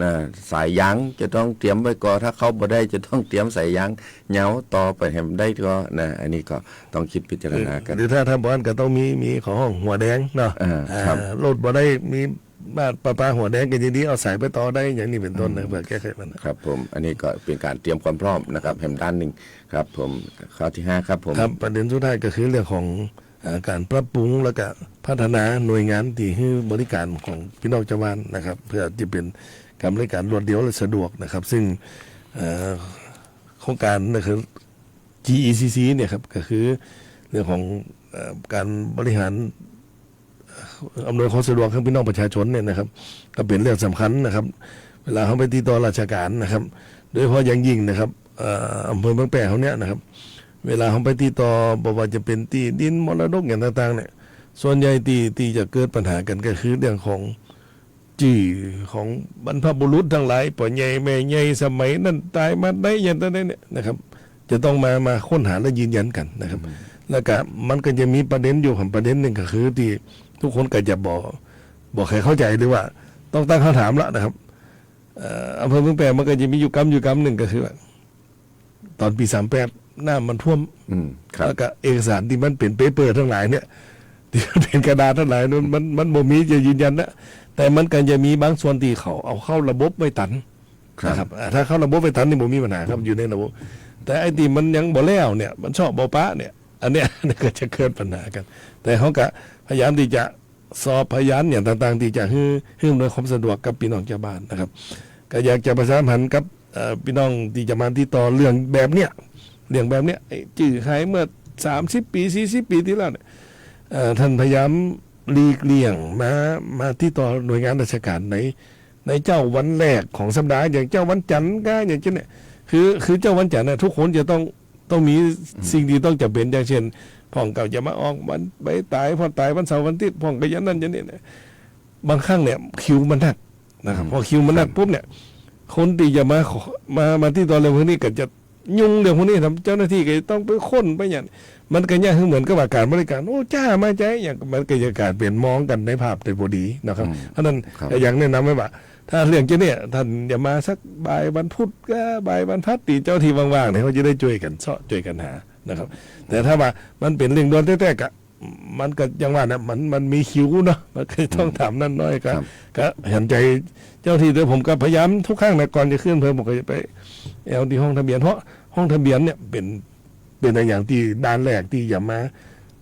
นะสายยางจะต้องเตรียมไว้ก่อนถ้าเข้าบ่ได้จะต้องเตรียมสายยางเหาต่อไปให้มันได้ก็นะอันนี้ก็ต้องคิดพิจารณากันหรือถ้าบ้านก็ต้องมีของห้องหัวแดงเนาะรถบ่ได้มีบ้านปลาหัวแดงกันอย่างนี้เอาสายไปต่อได้อย่างนี้เป็นต้นนะเพื่อแก้ไขมันครับผมอันนี้ก็เป็นการเตรียมความพร้อมนะครับแห่งด้านหนึ่งครับผมข้อที่5ครับผมครับประเด็นสุดท้ายก็คือเรื่องของการปรับปรุงและก็พัฒนาหน่วยงานที่ให้บริการของพี่น้องชาวบ้านนะครับเพื่อจะเป็นการบริการรวดเร็วและสะดวกนะครับซึ่งโครงการนะครับ GECC เนี่ยครับก็คือเรื่องของการบริหารอำนวยความสะดวกให้พี่น้องประชาชนเนี่ยนะครับก็เป็นเรื่องสำคัญนะครับเวลาเขาไปติดต่อราชการนะครับโดยเฉพาะอย่างยิ่งนะครับอำเภอเมืองแปะเขาเนี่ยนะครับเวลาเขาไปติดต่อบอกว่าจะเป็นที่ดินมรดกอย่างต่างๆเนี่ยส่วนใหญ่ที่จะเกิดปัญหากันก็คือเรื่องของจี้ของบรรพบุรุษทั้งหลายป่อใหญ่แม่ใหญ่สมัยนั้นตายมาได้อย่างนั้นเนี่ยนะครับจะต้องมาค้นหาและยืนยันกันนะครับแล้วก็มันก็จะมีประเด็นอยู่ของประเด็นหนึ่งก็คือที่ทุกคนก็จะบอกใครเข้าใจหรือว่าต้องตั้งคำถามละนะครับอำเภอเมืองแปรมันก็จะมีอยู่กรรมหนึ่งก็คือว่าตอนปี38น้ำมันท่วมแล้วก็เอกสารที่มันเป็นเปเปอร์ทั้งหลายเนี่ยที่เป็นกระดาษทั้งหลายนั้นมันบ่มีจะยืนยันนะแต่มันก็จะมีบางส่วนที่เขาเอาเข้าระบบไว้ตันนะครับถ้าเข้าระบบไว้ตันนี่บ่มีปัญหาครับอยู่ในระบบแต่ไอ้ที่มันยังบ่แล้วเนี่ยมันชอบบ่ปะเนี่ยอันเนี้ยก็จะเกิดปัญหากันแต่เขาก็พยายามที่จะสอบพยานอย่างต่างๆที่จะให้อำนวยความสะดวกกับพี่น้องชาวบ้านนะครับก็อยากจะประชาสัมพันธ์กับพี่น้องที่จะมาที่ต่อเรื่องแบบเนี้ยจื่อหายเมื่อ30 ปี40 ปีที่แล้วเนี่ยท่านพยายามหลีกเลี่ยงมาที่ต่อหน่วยงานราชการในเจ้าวันแรกของสัปดาห์อย่างเจ้าวันจันทร์ก็อย่างเช่นเนี่ยคือเจ้าวันจันทร์เนี่ยทุกคนจะต้องมีสิ่งที่ต้องจำเป็นอย่างเช่นพ่องเก่าจะมาออกวันไปตายพอตายวันเสาร์วันอาทิตย์พ่องก็ยันนั่นยันนี่เนี่ยบางครั้งเนี่ยคิวมันหนักนะครับพอคิวมันหนักปุ๊บเนี่ยคนที่จะมาที่ตอนเรื่องพวกนี้ก็จะยุ่งเรื่องพวกนี้ทำเจ้าหน้าที่ก็ต้องไปค้นไปอย่างมันก็ยากเหมือนกับว่าการบริการโอ้จ้ามาใจอย่างมันก็จะการเปลี่ยนมองกันในภาพในพอดีนะครับเพราะนั้นอย่างแนะนำไว้ว่าถ้าเรื่องเจ้าเนี่ยท่านอย่ามาสักบ่ายวันพุธก็บ่ายวันพัดตีเจ้าที่ว่างๆเนี่ยเขาจะได้ช่วยกันช่วยกันหานะครับแต่ถ้าว่ามันเป็นเรื่องด่วนแท้ๆก็มันก็ยังว่านะมันมีคิวเนาะมันก็ต้องถามนั่นน้อยก็เห็นใจเจ้าที่ด้วยผมก็พยายามทุกครั้งนะก่อนจะขึ้นเพิ่มผมก็จะไปเอาที่ห้องทะเบียนเพราะห้องทะเบียนเนี่ยเป็นอย่างที่ด้านแรกที่อย่ามา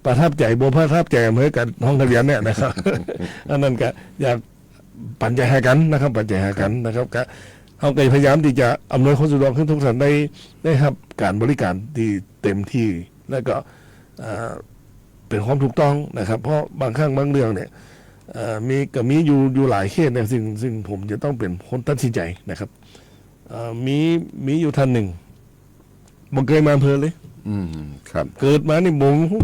ประทับใจบ่ประทับใจเหมือนกันห้องทะเบียนเนี่ยนะครับ อันนั้นก็อยากปัญญาหากันนะครับปัญญาหากันนะครับก็เขาก็พยายามที่จะอำนวยความสะดวกให้ทุกท่านได้รับการบริการที่เต็มที่แล้วก็เป็นความถูกต้องนะครับเพราะบางครั้งบางเรื่องเนี่ยมีอยู่หลายเคสเนี่ยซึ่งผมจะต้องเป็นคนตัดสินใจนะครับมีอยู่ท่านหนึ่งบ่เคยมาอำเภอเลยครับเกิดมานี่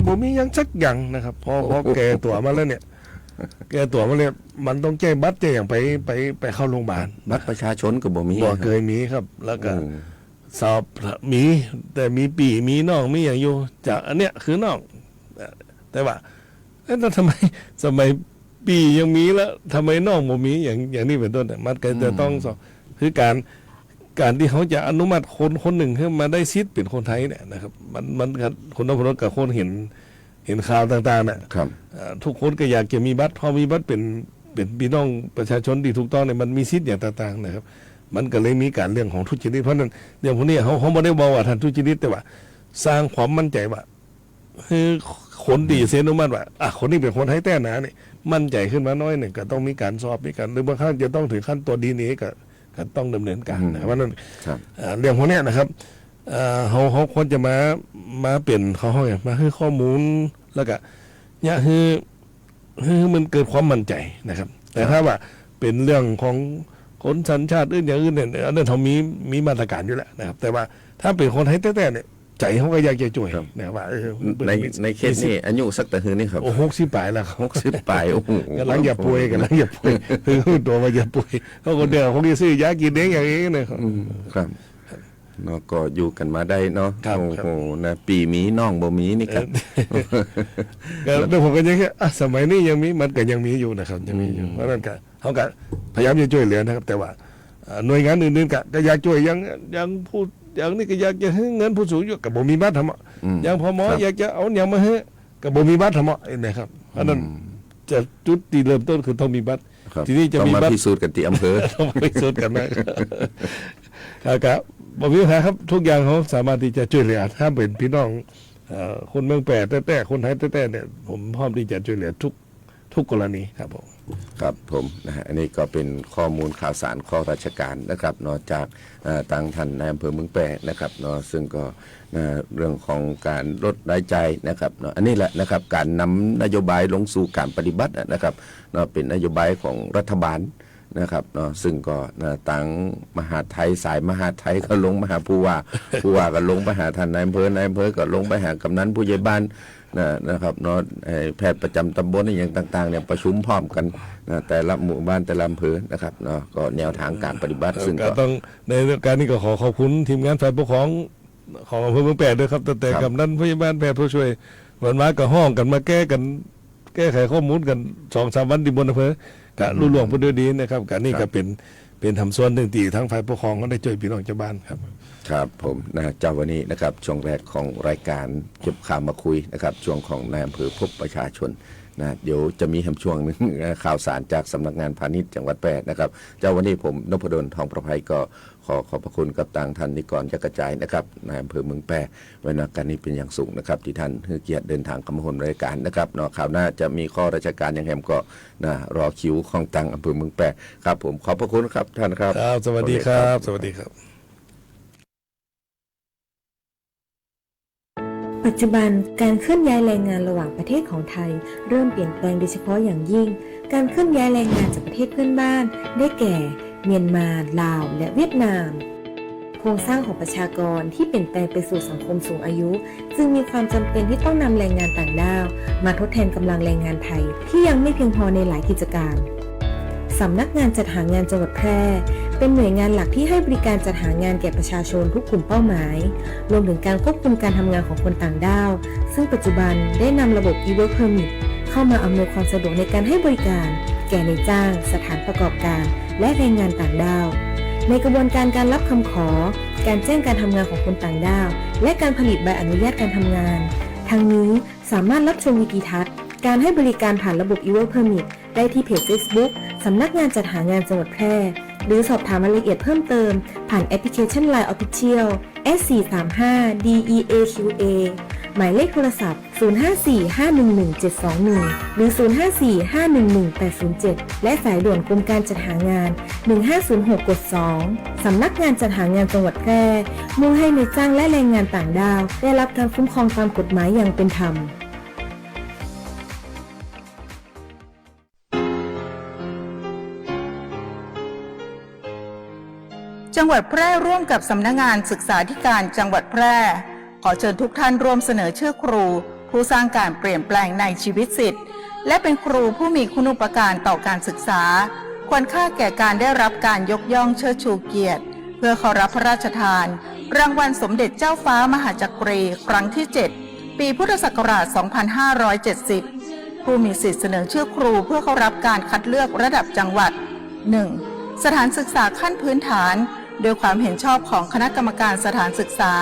บ่มียังสักอย่างนะครับพอแก่ตัวมาแล้วเนี่ยแก่ตัวมาเลยมันต้องแจ้งบัตรแจ้งอย่างไปเข้าโรงพยาบาลบัตรประชาชนก็บ่มีบ่เคยมีครับแล้วก็ สอบมีแต่มีปีมีน้องมีอย่างอยู่จากอันเนี้ยคือน้องแต่ว่าแล้วทำไมสมัยปียังมีแล้วทำไมน้องบ่มีอย่างนี้เป็นต้นเนี่ยมันก็จะต้องสอบคือการที่เขาจะอนุมัติคนหนึ่งให้มาได้สิทธิ์เป็นคนไทยเนี่ยนะครับมันคนนพดลกับคนเห็นข่าวต่างๆเนี่ยทุกคนก็อยากจะมีบัตรพอมีบัตรเป็นพี่น้องประชาชนที่ถูกต้องเนี่ยมันมีสิทธิ์อย่างต่างๆนะครับมันก็เลยมีการเรื่องของทุจริตเพราะนั้นเรื่องพวกนี้เขาไม่ได้บอกว่าท่านทุจริตแต่ว่าสร้างความมั่นใจว่าคือคนดีเซนอนุมัติว่าคนนี้เป็นคนไทยแท้หนาเนี่ยมั่นใจขึ้นมาน้อยหนึ่งก็ต้องมีการสอบมีการหรือบางครั้งจะต้องถึงขั้นตัวดีนี้ก็ต้องดำเนินการนะเพราะนั้นเรื่องพวกนี้นะครับเขาควรจะมาเปลี่ยนเขาอย่างมาให้ข้อมูลแล้วก็เนี่ยคือมันเกิดความมั่นใจนะครับแต่ถ้าว่าเป็นเรื่องของคนสัญชาติอื่นอย่างอื่นเนี่ยอันนั้นเขามีมาตรการอยู่แล้วนะครับแต่ว่าถ้าเป็นคนไทยแท้ๆเนี่ยใจเขาก็อยากจะช่วยนะครับว่าในเคสนี้อายุสักแต่คือนี่ครับ60 ปลายแล้ว60 ปลายโอ้โหกำลังอย่าป่วยคือตัวมาอย่าป่วยเขาคนเดียวเขาที่ซื้อยากินเองอย่างนี้นะครับเนาะก็อยู่กันมาได้เนาะโอ้โหนะปีมีน้องบ่มีนี่ครับแล้วผมก็ยังแค่สมัยนี้ยังมีมันก็ยังมีอยู่นะครับยังมีอยู่เพราะนั้นก็เขาก็พยายามจะช่วยเหลือนะครับแต่ว่าหน่วยงานอื่นๆก็อยากช่วยยังพูดอย่างนี้ก็อยากจะให้เงินผู้สูงอายุกับบ่มีบัตรทำอย่างพอหมออยากจะเอาอย่างมาให้กับบ่มีบัตรทำนะครับเพราะนั้นจะจุดที่เริ่มต้นคือต้องมีบัตรทีนี้จะมีบัตรพิสูจน์กันที่อำเภอต้องพิสูจน์กันนะครับบอกพี่ครับทุกอย่างเขาสามารถที่จะช่วยเหลือถ้าเป็นพี่น้องคนเมืองแปดแต่คนไทยแต่เนี่ยผมพร้อมที่จะช่วยเหลือทุกกรณีครับผมครับผมนะฮะอันนี้ก็เป็นข้อมูลข่าวสารข้อราชการนะครับนอกจากทางท่านนายอำเภอเมืองแปดนะครับเนาะซึ่งก็เรื่องของการลดรายจ่ายนะครับเนาะอันนี้แหละนะครับการนำนโยบายลงสู่การปฏิบัตินะครับเนาะเป็นนโยบายของรัฐบาลนะครับเนาะซึ่งก็ต่างมหาไทยสายมหาไทยก็ลงมาหาผู้ว่าก็ลงไปหาท่านนายอำเภอก็ลงไปหากำนันผู้ใหญ่บ้านนะครับเนาะแพทย์ประจำตำบลอย่างต่างๆเนี่ยประชุมพร้อมกันแต่ละหมู่บ้านแต่ละอำเภอนะครับเนาะก็แนวทางการปฏิบัติซึ่งก็ต้องในการนี้ก็ขอบคุณทีมงานฝ่ายปกครองของอำเภอเมืองแปดด้วยครับแต่กำนันผู้ใหญ่บ้านแพทย์ผู้ช่วยวันมากับห้องกันมาแก้ไขข้อมูลกัน 2-3 วันที่บนอำเภอกะรุ่งเรืองไปด้วยดีนะครับการนี้ก็เป็นทำส่วนหนึ่งที่ทั้งฝ่ายปกครองก็ได้ช่วยพี่น้องชาวบ้านครับครับผมเจ้าวันนี้นะครับช่วงแรกของรายการเก็บข่าวมาคุยนะครับช่วงของนายอำเภอพบประชาชนเดี๋ยวจะมีช่วงนึงข่าวสารจากสำนักงานพาณิชย์จังหวัดแปดนะครับเจ้าวันนี้ผมนพดลทองประภัยก็ขอบพระคุณกับต่างท่านนิกรจักรจายนะครับนายอำเภอเมืองแปดไว้ในการนี้เป็นอย่างสูงนะครับที่ท่านให้เกียรติเดินทางเข้ามาร่วมรายการนะครับเนาะข่าวหน้าจะมีข้อราชการอย่างแหมก็รอคิวของต่างอำเภอเมืองแปดครับผมขอบพระคุณครับท่านครับสวัสดีครับสวัสดีครับปัจจุบันการเคลื่อนย้ายแรงงานระหว่างประเทศของไทยเริ่มเปลี่ยนแปลงโดยเฉพาะอย่างยิ่งการเคลื่อนย้ายแรงงานจากประเทศเพื่อนบ้านได้แก่เมียนมาลาวและเวียดนามโครงสร้างของประชากรที่เปลี่ยนแปลงไปสู่สังคมสูงอายุจึงมีความจำเป็นที่ต้องนำแรงงานต่างด้าวมาทดแทนกำลังแรงงานไทยที่ยังไม่เพียงพอในหลายกิจการสำนักงานจัดหางานจังหวัดแพร่เป็นหน่วยงานหลักที่ให้บริการจัดหางานแก่ประชาชนทุกกลุ่มเป้าหมายรวมถึงการควบคุมการทำงานของคนต่างด้าวซึ่งปัจจุบันได้นำระบบ e-work permit เข้ามาอำนวยความสะดวกในการให้บริการแก่นายจ้างสถานประกอบการและแรงงานต่างด้าวในกระบวนการการรับคำขอการแจ้งการทำงานของคนต่างด้าวและการผลิตใบอนุญาตการทำงานทั้งนี้สามารถรับชมวิดีทัศน์การให้บริการผ่านระบบ e-work permit ได้ที่เพจ Facebook สำนักงานจัดหางานจังหวัดแพร่หรือสอบถามรายละเอียดเพิ่มเติมผ่านแอปพลิเคชัน LINE Official S435DEAQA หมายเลขโทรศัพท์ 0545117721 หรือ 0545118807 และสายด่วนกรมการจัดหางาน 1506 กด 2 สำนักงานจัดหางานจังหวัดแพร่มุ่งให้นายจ้างและแรงงานต่างด้าวได้รับการคุ้มครองตามกฎหมายอย่างเป็นธรรมจังหวัดแพร่ร่วมกับสำนักงานศึกษาธิการจังหวัดแพร่ขอเชิญทุกท่านร่วมเสนอชื่อครูผู้สร้างการเปลี่ยนแปลงในชีวิตศิษย์และเป็นครูผู้มีคุณูปการต่อการศึกษาควรค่าแก่การได้รับการยกย่องเชิดชูเกียรติเพื่อขอรับพระราชทาน รางวัลสมเด็จเจ้าฟ้ามหาจักรีครั้งที่ 7 ปีพุทธศักราช 2570 ผู้มีสิทธิเสนอชื่อครูเพื่อเข้ารับการคัดเลือกระดับจังหวัด 1. สถานศึกษาขั้นพื้นฐานโดยความเห็นชอบของคณะกรรมการสถานศึกษา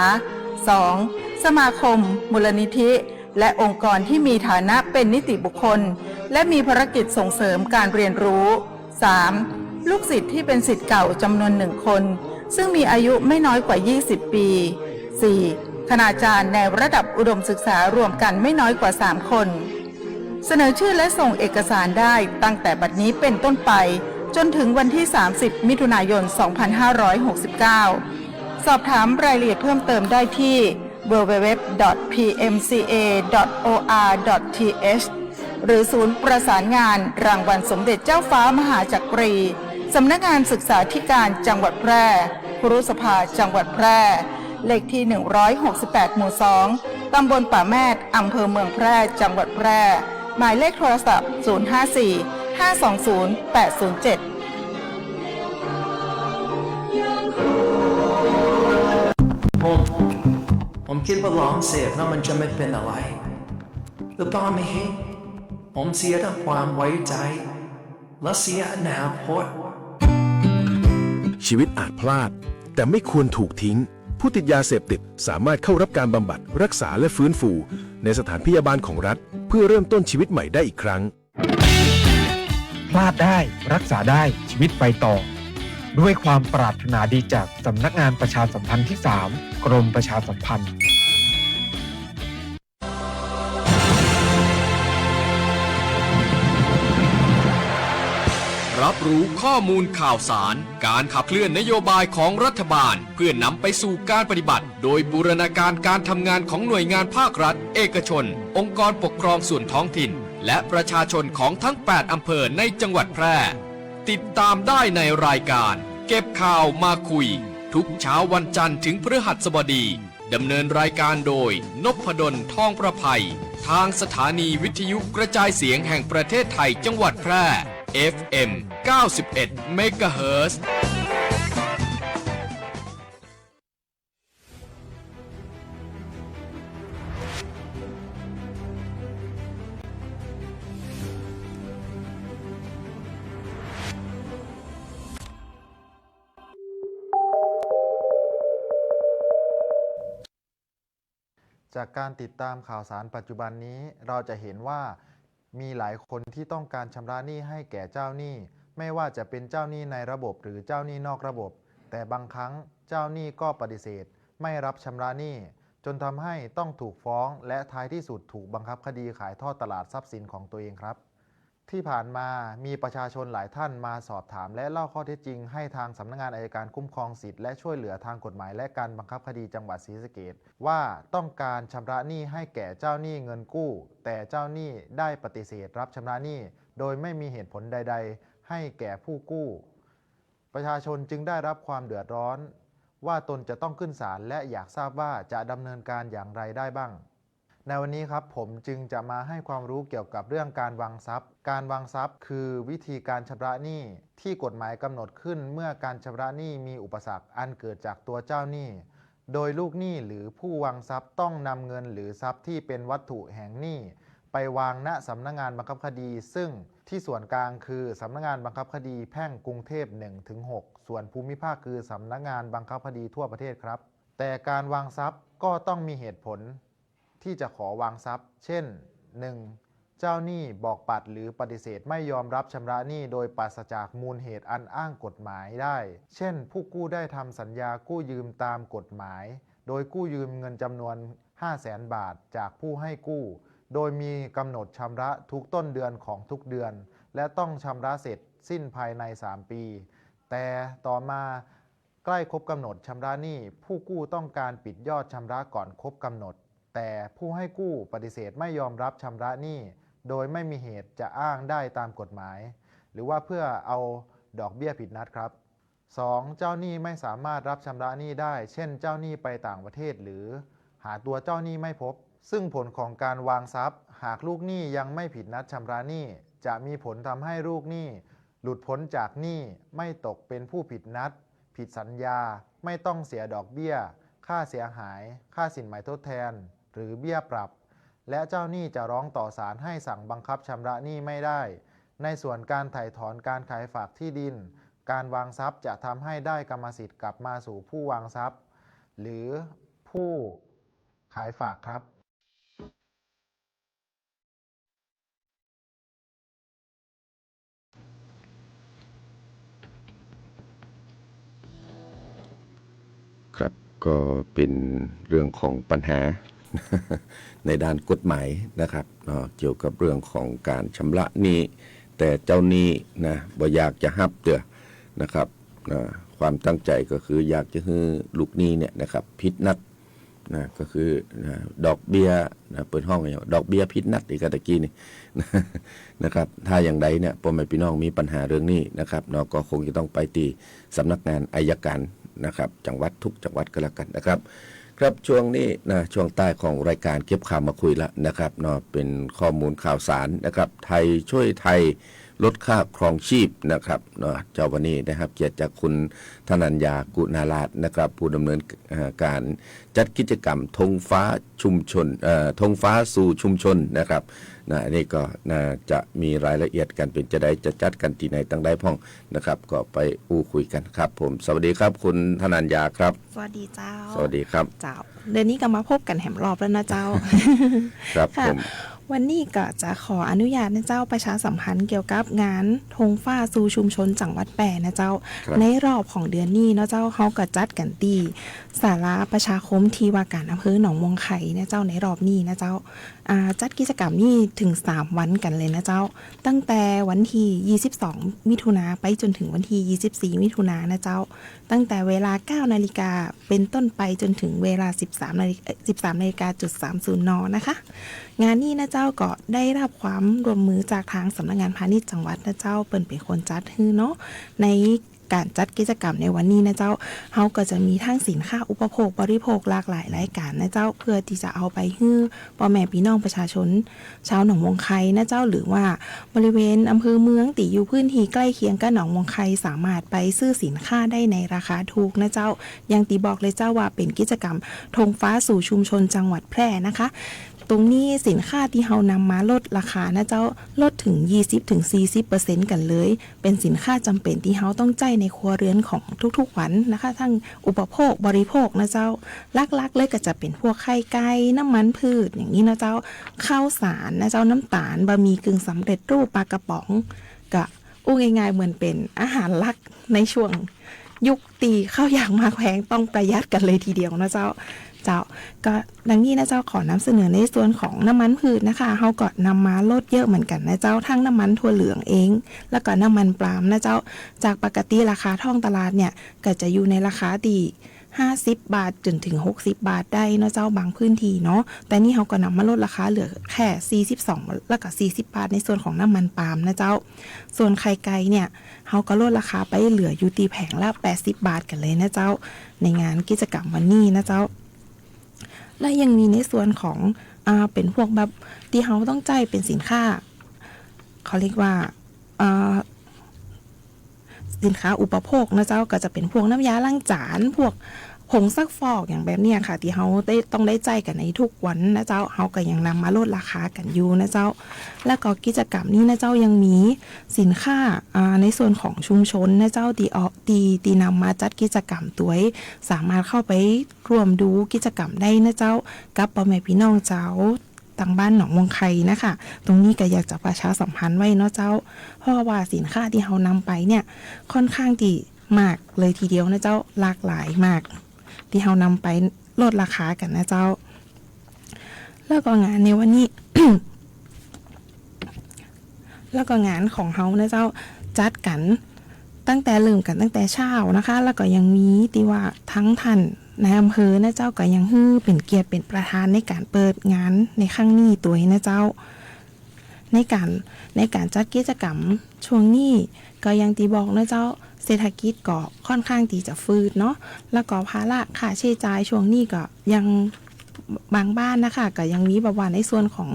2. สมาคม มูลนิธิ และองค์กรที่มีฐานะเป็นนิติบุคคลและมีภารกิจส่งเสริมการเรียนรู้ 3. ลูกศิษย์ที่เป็นศิษย์เก่าจำนวน1 คนซึ่งมีอายุไม่น้อยกว่า 20 ปี 4. คณาจารย์ในระดับอุดมศึกษารวมกันไม่น้อยกว่า 3 คน เสนอชื่อและส่งเอกสารได้ตั้งแต่บัดนี้เป็นต้นไปจนถึงวันที่ 30 มิถุนายน 2569 สอบถามรายละเอียดเพิ่มเติมได้ที่ www.pmca.or.th หรือศูนย์ประสานงานรางวัลสมเด็จเจ้าฟ้ามหาจักรีสำนักงานศึกษาธิการจังหวัดแพร่ครุสภาจังหวัดแพร่เลขที่ 168 หมู่ 2 ตำบลป่าแมดอำเภอเมืองแพร่จังหวัดแพร่หมายเลขโทรศัพท์ 054-520-807ผมคิดว่าลองเสพแล้วมันจะไม่เป็นอะไรหรือเปล่าไม่เห็นผมเสียทั้งความไว้ใจและเสียอนาคต ชีวิตอาจพลาดแต่ไม่ควรถูกทิ้งผู้ติดยาเสพติดสามารถเข้ารับการบำบัดรักษาและฟื้นฟูในสถานพยาบาลของรัฐเพื่อเริ่มต้นชีวิตใหม่ได้อีกครั้งพลาดได้รักษาได้ชีวิตไปต่อด้วยความปรารถนาดีจากสำนักงานประชาสัมพันธ์ที่ 3 กรมประชาสัมพันธ์รับรู้ข้อมูลข่าวสารการขับเคลื่อนนโยบายของรัฐบาลเพื่อนำไปสู่การปฏิบัติโดยบูรณาการการทำงานของหน่วยงานภาครัฐเอกชนองค์กรปกครองส่วนท้องถิ่นและประชาชนของทั้ง 8 อำเภอในจังหวัดแพร่ติดตามได้ในรายการเก็บข่าวมาคุยทุกเช้าวันจันทร์ถึงพฤหัสบดีดำเนินรายการโดยนพดลทองประภัยทางสถานีวิทยุกระจายเสียงแห่งประเทศไทยจังหวัดแพร่ FM 91 เมกะเฮิรตซ์ จากการติดตามข่าวสารปัจจุบันนี้เราจะเห็นว่ามีหลายคนที่ต้องการชำระหนี้ให้แก่เจ้าหนี้ไม่ว่าจะเป็นเจ้าหนี้ในระบบหรือเจ้าหนี้นอกระบบแต่บางครั้งเจ้าหนี้ก็ปฏิเสธไม่รับชำระหนี้จนทำให้ต้องถูกฟ้องและท้ายที่สุดถูกบังคับคดีขายทอดตลาดทรัพย์สินของตัวเองครับที่ผ่านมามีประชาชนหลายท่านมาสอบถามและเล่าข้อเท็จจริงให้ทางสำนักงานอัยการคุ้มครองสิทธิและช่วยเหลือทางกฎหมายและการบังคับคดีจังหวัดศรีสะเกษว่าต้องการชำระหนี้ให้แก่เจ้าหนี้เงินกู้แต่เจ้าหนี้ได้ปฏิเสธรับชำระหนี้โดยไม่มีเหตุผลใดๆให้แก่ผู้กู้ประชาชนจึงได้รับความเดือดร้อนว่าตนจะต้องขึ้นศาลและอยากทราบว่าจะดำเนินการอย่างไรได้บ้างในวันนี้ครับผมจึงจะมาให้ความรู้เกี่ยวกับเรื่องการวางทรัพย์การวางทรัพย์คือวิธีการชำระหนี้ที่กฎหมายกำหนดขึ้นเมื่อการชำระหนี้มีอุปสรรคอันเกิดจากตัวเจ้าหนี้โดยลูกหนี้หรือผู้วางทรัพย์ต้องนำเงินหรือทรัพย์ที่เป็นวัตถุแห่งหนี้ไปวางณสำนักงานบังคับคดีซึ่งที่ส่วนกลางคือสำนักงานบังคับคดีแพ่งกรุงเทพ 1-6 ส่วนภูมิภาคคือสำนักงานบังคับคดีทั่วประเทศครับแต่การวางทรัพย์ก็ต้องมีเหตุผลที่จะขอวางทรัพย์เช่น 1. เจ้าหนี้บอกปัดหรือปฏิเสธไม่ยอมรับชำระหนี้โดยปราศจากมูลเหตุอันอ้างกฎหมายได้เช่นผู้กู้ได้ทำสัญญากู้ยืมตามกฎหมายโดยกู้ยืมเงินจำนวน 500,000 บาทจากผู้ให้กู้โดยมีกำหนดชำระทุกต้นเดือนของทุกเดือนและต้องชำระเสร็จสิ้นภายใน 3 ปีแต่ต่อมาใกล้ครบกำหนดชำระหนี้ผู้กู้ต้องการปิดยอดชำระก่อนครบกำหนดแต่ผู้ให้กู้ปฏิเสธไม่ยอมรับชำระหนี้โดยไม่มีเหตุจะอ้างได้ตามกฎหมายหรือว่าเพื่อเอาดอกเบี้ยผิดนัดครับ 2. เจ้าหนี้ไม่สามารถรับชำระหนี้ได้เช่นเจ้าหนี้ไปต่างประเทศหรือหาตัวเจ้าหนี้ไม่พบซึ่งผลของการวางทรัพย์หากลูกหนี้ยังไม่ผิดนัดชำระหนี้จะมีผลทำให้ลูกหนี้หลุดพ้นจากหนี้ไม่ตกเป็นผู้ผิดนัดผิดสัญญาไม่ต้องเสียดอกเบี้ย ค่าเสียหาย ค่าสินไหมทดแทน หรือเบี้ยปรับ และเจ้าหนี้จะร้องต่อศาลให้สั่งบังคับชำระหนี้ไม่ได้ ในส่วนการไถ่ถอนการขายฝากที่ดิน การวางทรัพย์จะทำให้ได้กรรมสิทธิ์กลับมาสู่ผู้วางทรัพย์ หรือผู้ขายฝากครับ ครับก็เป็นเรื่องของปัญหา ในด้านกฎหมายนะครับเกี่ยวกับเรื่องของการชำระหนี้แต่เจ้าหนี้นะบ่อยากจะฮับเตือนะครับความตั้งใจก็คืออยากจะให้ลูกหนี้เนี่ยนะครับผิดนัดนะก็คือดอกเบี้ยนะเปิดห้องอย่างดอกเบี้ยผิดนัดอีกตะกี้นี่ นะครับถ้าอย่างใดเนี่ยพ่อแม่พี่น้องมีปัญหาเรื่องนี้นะครับเนาะก็คงจะต้องไปตีสำนักงานอัยการนะครับจังหวัดทุกจังหวัดก็แล้วกันนะครับครับช่วงนี้นะช่วงใต้ของรายการเก็บข่าวมาคุยแล้วนะครับเนาะเป็นข้อมูลข่าวสารนะครับไทยช่วยไทยลดค่าครองชีพนะครับเนาะเจ้าวันนี้นะครับเกียรติจากคุณธนัญญากุณาลาศนะครับผู้ดำเนินการจัดกิจกรรมธงฟ้าชุมชนธงฟ้าสู่ชุมชนนะครับนะอันนี้ก็จะมีรายละเอียดกันเป็นจะได้จะจัดกันที่ไหนตั้งได้พ่องนะครับก็ไปอู้คุยกันครับผมสวัสดีครับคุณธนัญญาครับสวัสดีเจ้าสวัสดีครับเจ้าเดือนนี้ก็มาพบกันแหมรอบแล้วนะเจ้า ครับผมวันนี้ก็จะขออนุญาตนะเจ้าประชาสัมพันธ์เกี่ยวกับงานธงฟ้าสู่ชุมชนจังหวัดแปรนะเจ้าในรอบของเดือนนี้เนาะเจ้าเขาก็จัดกันตีศาลาประชาคมที่ว่าการอำเภอหนองมวงไข่นะเจ้าในรอบนี้นะเจ้าจัดกิจกรรมนี้ถึง3วันกันเลยนะเจ้าตั้งแต่วันที่22มิถุนาไปจนถึงวันที่24มิถุนานะเจ้าตั้งแต่เวลา 9 นาฬิกาเป็นต้นไปจนถึงเวลา 13:30 น.นะคะงานนี้นะเจ้าก็ได้รับความร่วมมือจากทางสำนักงานพาณิชย์จังหวัดนะเจ้าเป็นคนจัดให้เนาะในการจัดกิจกรรมในวันนี้นะเจ้าเขาก็จะมีทั้งสินค้าอุปโภคบริโภคหลากหลายรายการนะเจ้าเพื่อที่จะเอาไปให้พ่อแม่พี่น้องประชาชนชาวหนองมวงไข่นะเจ้าหรือว่าบริเวณอำเภอเมืองตีอยู่พื้นที่ใกล้เคียงกับหนองมวงไข่สามารถไปซื้อสินค้าได้ในราคาถูกนะเจ้าอย่างตีบอกเลยเจ้าว่าเป็นกิจกรรมธงฟ้าสู่ชุมชนจังหวัดแพร่นะคะตรงนี้สินค้าที่เรานำมาลดราคานะเจ้าลดถึง 20-40% กันเลยเป็นสินค้าจำเป็นที่เราต้องใจในครัวเรือนของทุกๆวันนะคะทั้งอุปโภคบริโภคนะเจ้าลักๆเลยก็จะเป็นพวกไข่ไก่น้ำมันพืชอย่างนี้นะเจ้าข้าวสารนะเจ้าน้ำตาลบะหมี่กึ่งสำเร็จรูปปลากระป๋องก็ง่ายๆเหมือนเป็นอาหารหลักในช่วงยุคตีข้าวอย่างมาแพงต้องประหยัดกันเลยทีเดียวนะเจ้าก็ดังนี้นะเจ้าขอนำเสนอในส่วนของน้ำมันพืชนะคะเขาก็นำมาลดเยอะเหมือนกันนะเจ้าทั้งน้ำมันถั่วเหลืองเองแล้วก็น้ำมันปาล์มนะเจ้าจากปกติราคาท้องตลาดเนี่ยก็จะอยู่ในราคาดี50 บาทจนถึง60 บาทได้เนาะเจ้าบางพื้นที่เนาะแต่นี่เขาก็นำมาลดราคาเหลือแค่42แล้วก็40 บาทในส่วนของน้ำมันปาล์มนะเจ้าส่วนไข่ไก่เนี่ยเขาก็ลดราคาไปเหลืออยู่ตีแผงละ80 บาทกันเลยนะเจ้าในงานกิจกรรมวันนี้นะเจ้าและยังมีในส่วนของเป็นพวกแบบที่เขาต้องใจเป็นสินค้าเขาเรียกว่าสินค้าอุปโภคนะเจ้าก็จะเป็นพวกน้ำยาล้างจานพวกผงซักฟอกอย่างแบบนี้ค่ะที่เขาต้องได้ใจกันในทุกวันนะเจ้าเขาก็ยังนำมาลดราคากันอยู่นะเจ้าและก็กิจกรรมนี้นะเจ้ายังมีสินค้าในส่วนของชุมชนนะเจ้าตีนำมาจัดกิจกรรมตัวสามารถเข้าไปร่วมดูกิจกรรมได้นะเจ้ากับพ่อแม่พี่น้องเจ้าทางบ้านหนองมวงไข่นะคะตรงนี้ก็อยากจะประชาสัมพันธ์ไว้เนาะเจ้าเพราะว่าสินค้าที่เขานำไปเนี่ยค่อนข้างที่มากเลยทีเดียวนะเจ้าหลากหลายมากที่เรานำไปลดราคากันนะเจ้าแล้วก็งานในวันนี้ แล้วก็งานของเขานะเจ้าจัดกันตั้งแต่เริ่มกันตั้งแต่เช้านะคะแล้วก็ยังมีที่ว่าทั้งท่านนายอำเภอนะเจ้าก็ยังเป็นเกียรติเป็นประธานในการเปิดงานในครั้งนี้ตัวนะเจ้าในการจัดกิจกรรมช่วงนี้ก็ยังตีบอกนะเจ้าเศรษฐกิจก็ค่อนข้างที่จะฟืดเนาะแล้วก็ภาระค่าใช้จ่ายช่วงนี้ก็ยังบางบ้านนะคะก็ยังมีประวัติในส่วนของ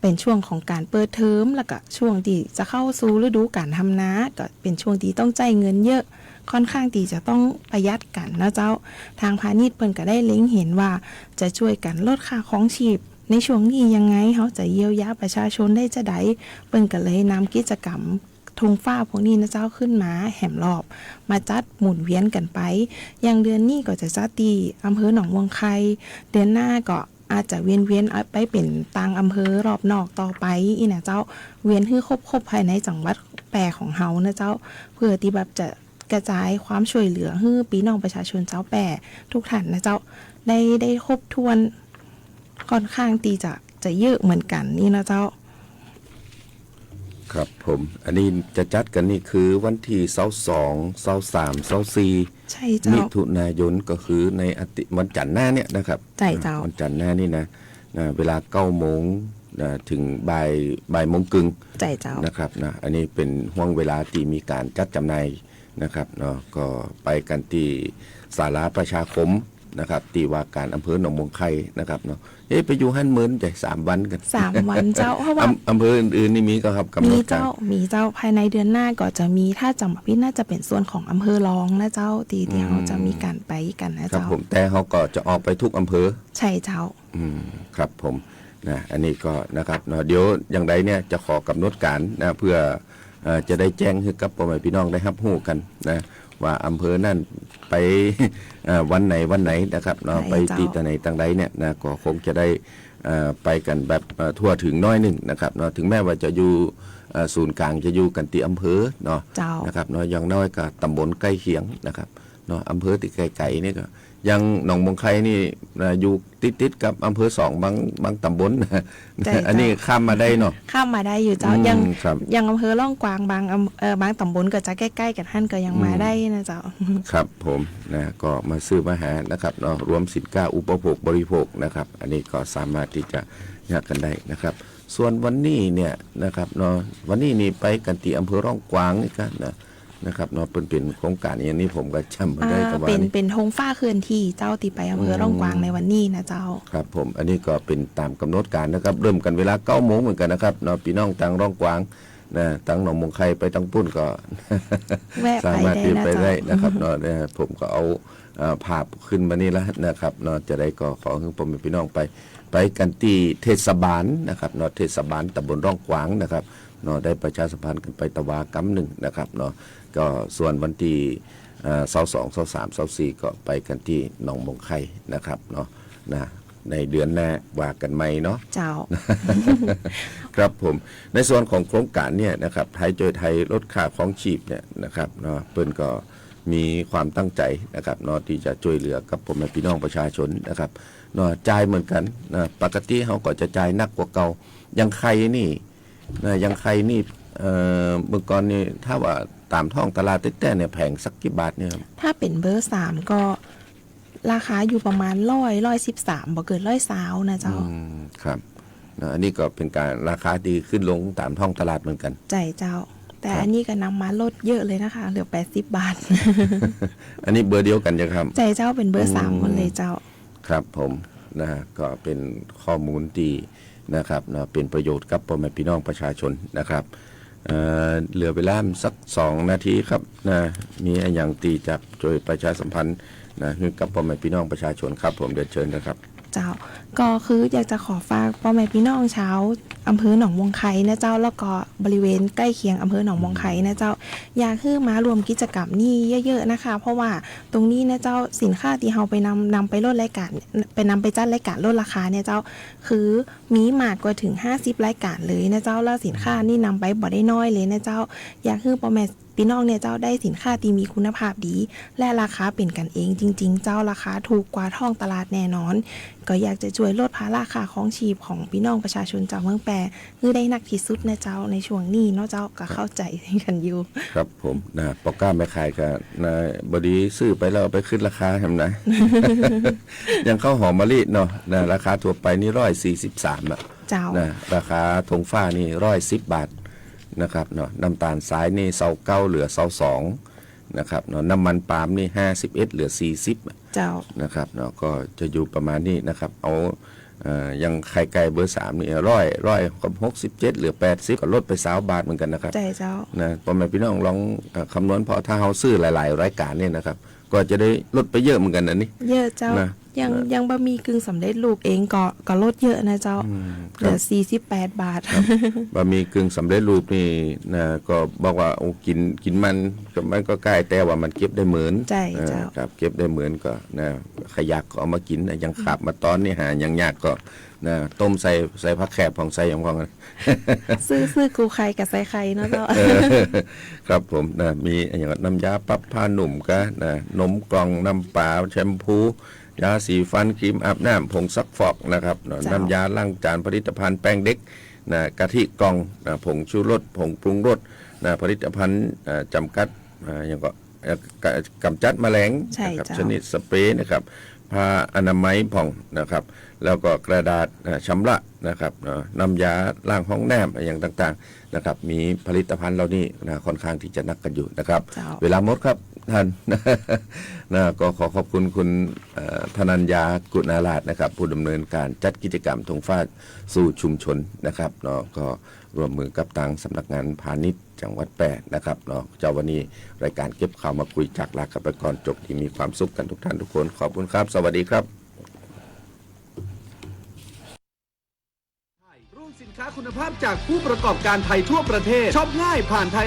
เป็นช่วงของการเปิดเทอมแล้วก็ช่วงที่จะเข้าสู่ฤดูการทำนาก็เป็นช่วงที่ต้องจ่ายเงินเยอะ ค่อนข้างที่จะต้องประหยัดกันนะเจ้าทางพาณิชย์เปิ้นก็ได้เล็งเห็นว่าจะช่วยกันลดค่าของชีพในช่วงนี้ยังไงเขาจะเยียวยาประชาชนได้จะได้เปิ้นก็เลยนำกิจกรรมธงฟ้าพวกนี้นะเจ้าขึ้นมาแหมรอบมาจัดหมุนเวียนกันไปอย่างเดือนนี้ก็จะจัดที่อำเภอหนองบัวไคเดือนหน้าก็อาจจะเวียนไปเป็นต่างอำเภอรอบนอกต่อไปอีนะเจ้าเวียนให้ครบภายในจังหวัดแปรของเฮานะเจ้าเพื่อที่แบบจะกระจายความช่วยเหลือให้พี่น้องประชาชนเจ้าแปรทุกท่านนะเจ้าได้ครบถ้วนค่อนข้างตีจะเยอะเหมือนกันนี่นะเจ้าครับผมอันนี้จะจัดกันนี่คือวันที่22 23 24ใช่เจ้ามิถุนายนก็คือในวันจันทร์หน้าเนี่ยนะครับใช่เจ้าวันจันทร์หน้านี่นะเวลา9 โมงถึงบ่ายโมงครึ่งใช่เจ้านะครับนะอันนี้เป็นห่วงเวลาที่มีการจัดจำหน่ายนะครับเนาะก็ไปกันที่ศาลาประชาคมนะครับตีว่าการอำเภอหนองบัวไคนะครับเนาะไปอยู่ฮั่นเหมือนใจ3 วันกัน3 วันเจ้าเพราะว่าอำเภออื่นๆนี่มีก็ครับกำหนดมีเจ้าภายในเดือนหน้าก็จะมีถ้าจำไม่ผิดน่าจะเป็นส่วนของอำเภอรองนะเจ้าที่เขาจะมีการไปกันนะครับเจ้าผมแต่เขาก็จะออกไปทุกอำเภอใช่เจ้าครับผมนะอันนี้ก็นะครับเนาะเดี๋ยวอย่างไรเนี่ยจะขอกำหนดการนะเพื่อจะได้แจ้งให้กับพ่อแม่พี่น้องได้รับรู้กันนะว่าอำเภอนั่นไปวันไหนนะครับเนาะไปที่ไหนต่างใดเนี่ยนะก็คงจะได้ไปกันแบบทั่วถึงน้อยหนึ่งนะครับเนาะถึงแม้ว่าจะอยู่ศูนย์กลางจะอยู่กันที่อำเภอเนาะนะครับเนาะอย่างน้อยก็ตำบลใกล้เคียงนะครับเนาะอำเภอที่ไกลๆนี่ก็ยังหนองบัวไคนี่อยู่ติดกับอำเภอบางตำบลอันนี้ข้ามมาได้เนาะข้ามมาได้อยู่เจ้ายังอำเภอล่องกวางบางตำบลก็จะใกล้ๆกันท่านก็ยังมาได้นะเจ้าครับผมนะก็มาซื้อมาหานะครับเนาะรวมสินค้าอุปโภคบริโภคนะครับอันนี้ก็สามารถที่จะแยกกันได้นะครับส่วนวันนี้เนี่ยนะครับเนาะวันนี้นี่ไปกันที่อำเภอร่องกวางนี่กันนะครับเนาะเป็นโครงการอย่างนี้ผมก็จำไม่ได้แต่ว่าเป็นธงฟ้าเคลื่อนที่เจ้าตีไปอำเภอร่องกวางในวันนี้นะเจ้าครับผมอันนี้ก็เป็นตามกำหนดการนะครับเริ่มกันเวลา9 โมงเหมือนกันนะครับเนาะพี่น้องต่างร่องกวางนะตั้งหนองบัวไคไปตั้งปุ้นก็สามารถไปได้นะครับเนาะผมก็เอาภาพขึ้นมานี่แล้วนะครับเนาะจะได้ก็ขอให้ผมพี่น้องไปกันที่เทศบาลนะครับเนาะเทศบาลตำบลร่องกวางนะครับเนาะได้ประชาสัมพันธ์กันไปตะวากำหนึ่งนะครับเนาะก็ส่วนวันที่22 23 24ก็ไปกันที่หนองบัวไคนะครับเนาะนะในเดือนหน้าว่ากันใหม่เนาะเจ้า ครับผมในส่วนของโครงการเนี่ยนะครับไทยช่วยไทยลดค่าของชีพเนี่ยนะครับเนาะเพิ่นก็มีความตั้งใจนะครับเนาะที่จะช่วยเหลือกับพ่อแม่พี่น้องประชาชนนะครับเนาะจ่ายเหมือนกันนะปกติเขาก็จะจ่ายหนักกว่าเก่ายังใครนี่ยังใครนี่เมื่อก่อนนี่ถ้าว่าตามท้องตลาดแต่เนี่ยแพงสักกี่บาทเนี่ยถ้าเป็นเบอร์3ก็ราคาอยู่ประมาณ113บ่เกิน120นะเจ้าครับอันนี้ก็เป็นการราคาดีขึ้นลงตามท้องตลาดเหมือนกันใจเจ้าแต่อันนี้ก็นำมาลดเยอะเลยนะคะเหลือ80 บาท อันนี้เบอร์เดียวกันครับใจเจ้าเป็นเบอร์3หมดเลยเจ้าครับผมนะก็เป็นข้อมูลดีนะครับนะเป็นประโยชน์กับพ่อแม่พี่น้องประชาชนนะครับเหลือเวลาสัก2 นาทีครับนะมีอย่างตีจับช่วยประชาสัมพันธ์นะคือกับพ่อแม่พี่น้องประชาชนครับผมเดินเชิญนะครับเจ้าก็คืออยากจะขอฝากพ่อแม่พี่น้องชาวอำเภอหนองบัวไคนะเจ้าแล้วก็บริเวณใกล้เคียงอำเภอหนองบัวไคนะเจ้าอยากให้มารวมกิจกรรมนี้เยอะๆนะคะเพราะว่าตรงนี้นะเจ้าสินค้าที่เราไปนำไปลดรายการไปนำไปจัดรายการลดราคาเนี่ยเจ้าคือมีมากกว่าถึง50 รายการเลยนะเจ้าแล้วสินค้านี่นำไปบ่ได้น้อยเลยนะเจ้าอยากให้พ่อแม่พี่น้องเนี่ยเจ้าได้สินค้าที่มีคุณภาพดีและราคาเป็นกันเองจริงๆเจ้าราคาถูกกว่าท้องตลาดแน่นอนก็อยากจะช่วยลดภาระค่าของชีพของพี่น้องประชาชนจากเมืองแปรคือได้หนักที่สุดนะเจ้าในช่วงนี้เนาะเจ้าก็เข้าใจกันอยู่ครับผมนะปอกก้าไม่ขายกันนะบดีซื้อไปแล้วไปขึ้นราคาทำไง ยังข้าวหอมมะลิเนาะนะราคาทั่วไปนี่143อ่ะนะราคาธงฟ้านี่110 บาทนะครับเนาะน้ำตาลทรายนี่29เหลือ22นะครับเนาะน้ำมันปาล์มนี่51เหลือ40เจ้านะครับเนาะก็จะอยู่ประมาณนี้นะครับเอา ยังไข่ไก่เบอร์3นี่ร้อยกับ67เหลือ80ก็ลดไป20 บาทเหมือนกันนะครับ ใจเจ้า นะพ่อแม่พี่น้องลองคำนวณพอถ้าเราซื้อหลายๆรายการเนี่ยนะครับก็จะได้ลดไปเยอะเหมือนกันนะนี่ เยอะเจ้า นะ ยังบะหมี่กึ่งสำเร็จรูปเองก็ลดเยอะนะเจ้าเหลือ48 บาท บะหมี่กึ่งสำเร็จรูปนี่นะก็บอกว่าโอ้กินมันก็ใกล้แต่ว่ามันเก็บได้เหมือน ใช่เจ้า ครับเก็บได้เหมือนก็นะขยักก็เอามากินนะยังขับมาตอนนี่หายังยากก็นะต้มใส่ผักแคบของใส่ของ ซื้อกูไข่กับใส่ไข่เนาะเจ้า ครับผมนะมีอย่างน้ำยาปรับผ้าหนุ่มก็นะนมกล่องน้ำปลาแชมพูยาสีฟันครีมอาบน้ำผงซักฟอกนะครับน้ำยาล้างจานผลิตภัณฑ์แป้งเด็กนะกะทิกล่องนะผงชูรสผงปรุงรสนะผลิตภัณฑ์จำกัดอย่างก็กำจัดแมลง ใช่ นะครับ เจ้า ชนิดสเปรย์นะครับผ้าอนามัยผ่องนะครับ แล้วก็กระดาษชำระนะครับน้ำยาล้างห้องน้ำอย่างต่างๆนะครับมีผลิตภัณฑ์เหล่านี้นะค่อนข้างที่จะนักกันอยู่นะครับ เจ้า เวลาหมดครับท่าน นะก็ขอขอบคุณคุณธนัญญากุณาลาศนะครับผู้ดำเนินการจัดกิจกรรมธงฟ้าสู่ชุมชนนะครับเนาะก็ร่วมมือกับทางสำนักงานพาณิชย์จังหวัดแปดนะครับเนาะเจ้าวันนี้รายการเก็บข่าวมาคุยจากลากับไปก่อนจบที่มีความสุขกันทุกท่านทุกคนขอบคุณครับ สวัสดีครับ รุ่นสินค้าคุณภาพจากผู้ประกอบการไทยทั่วประเทศช็อปง่ายผ่านไทย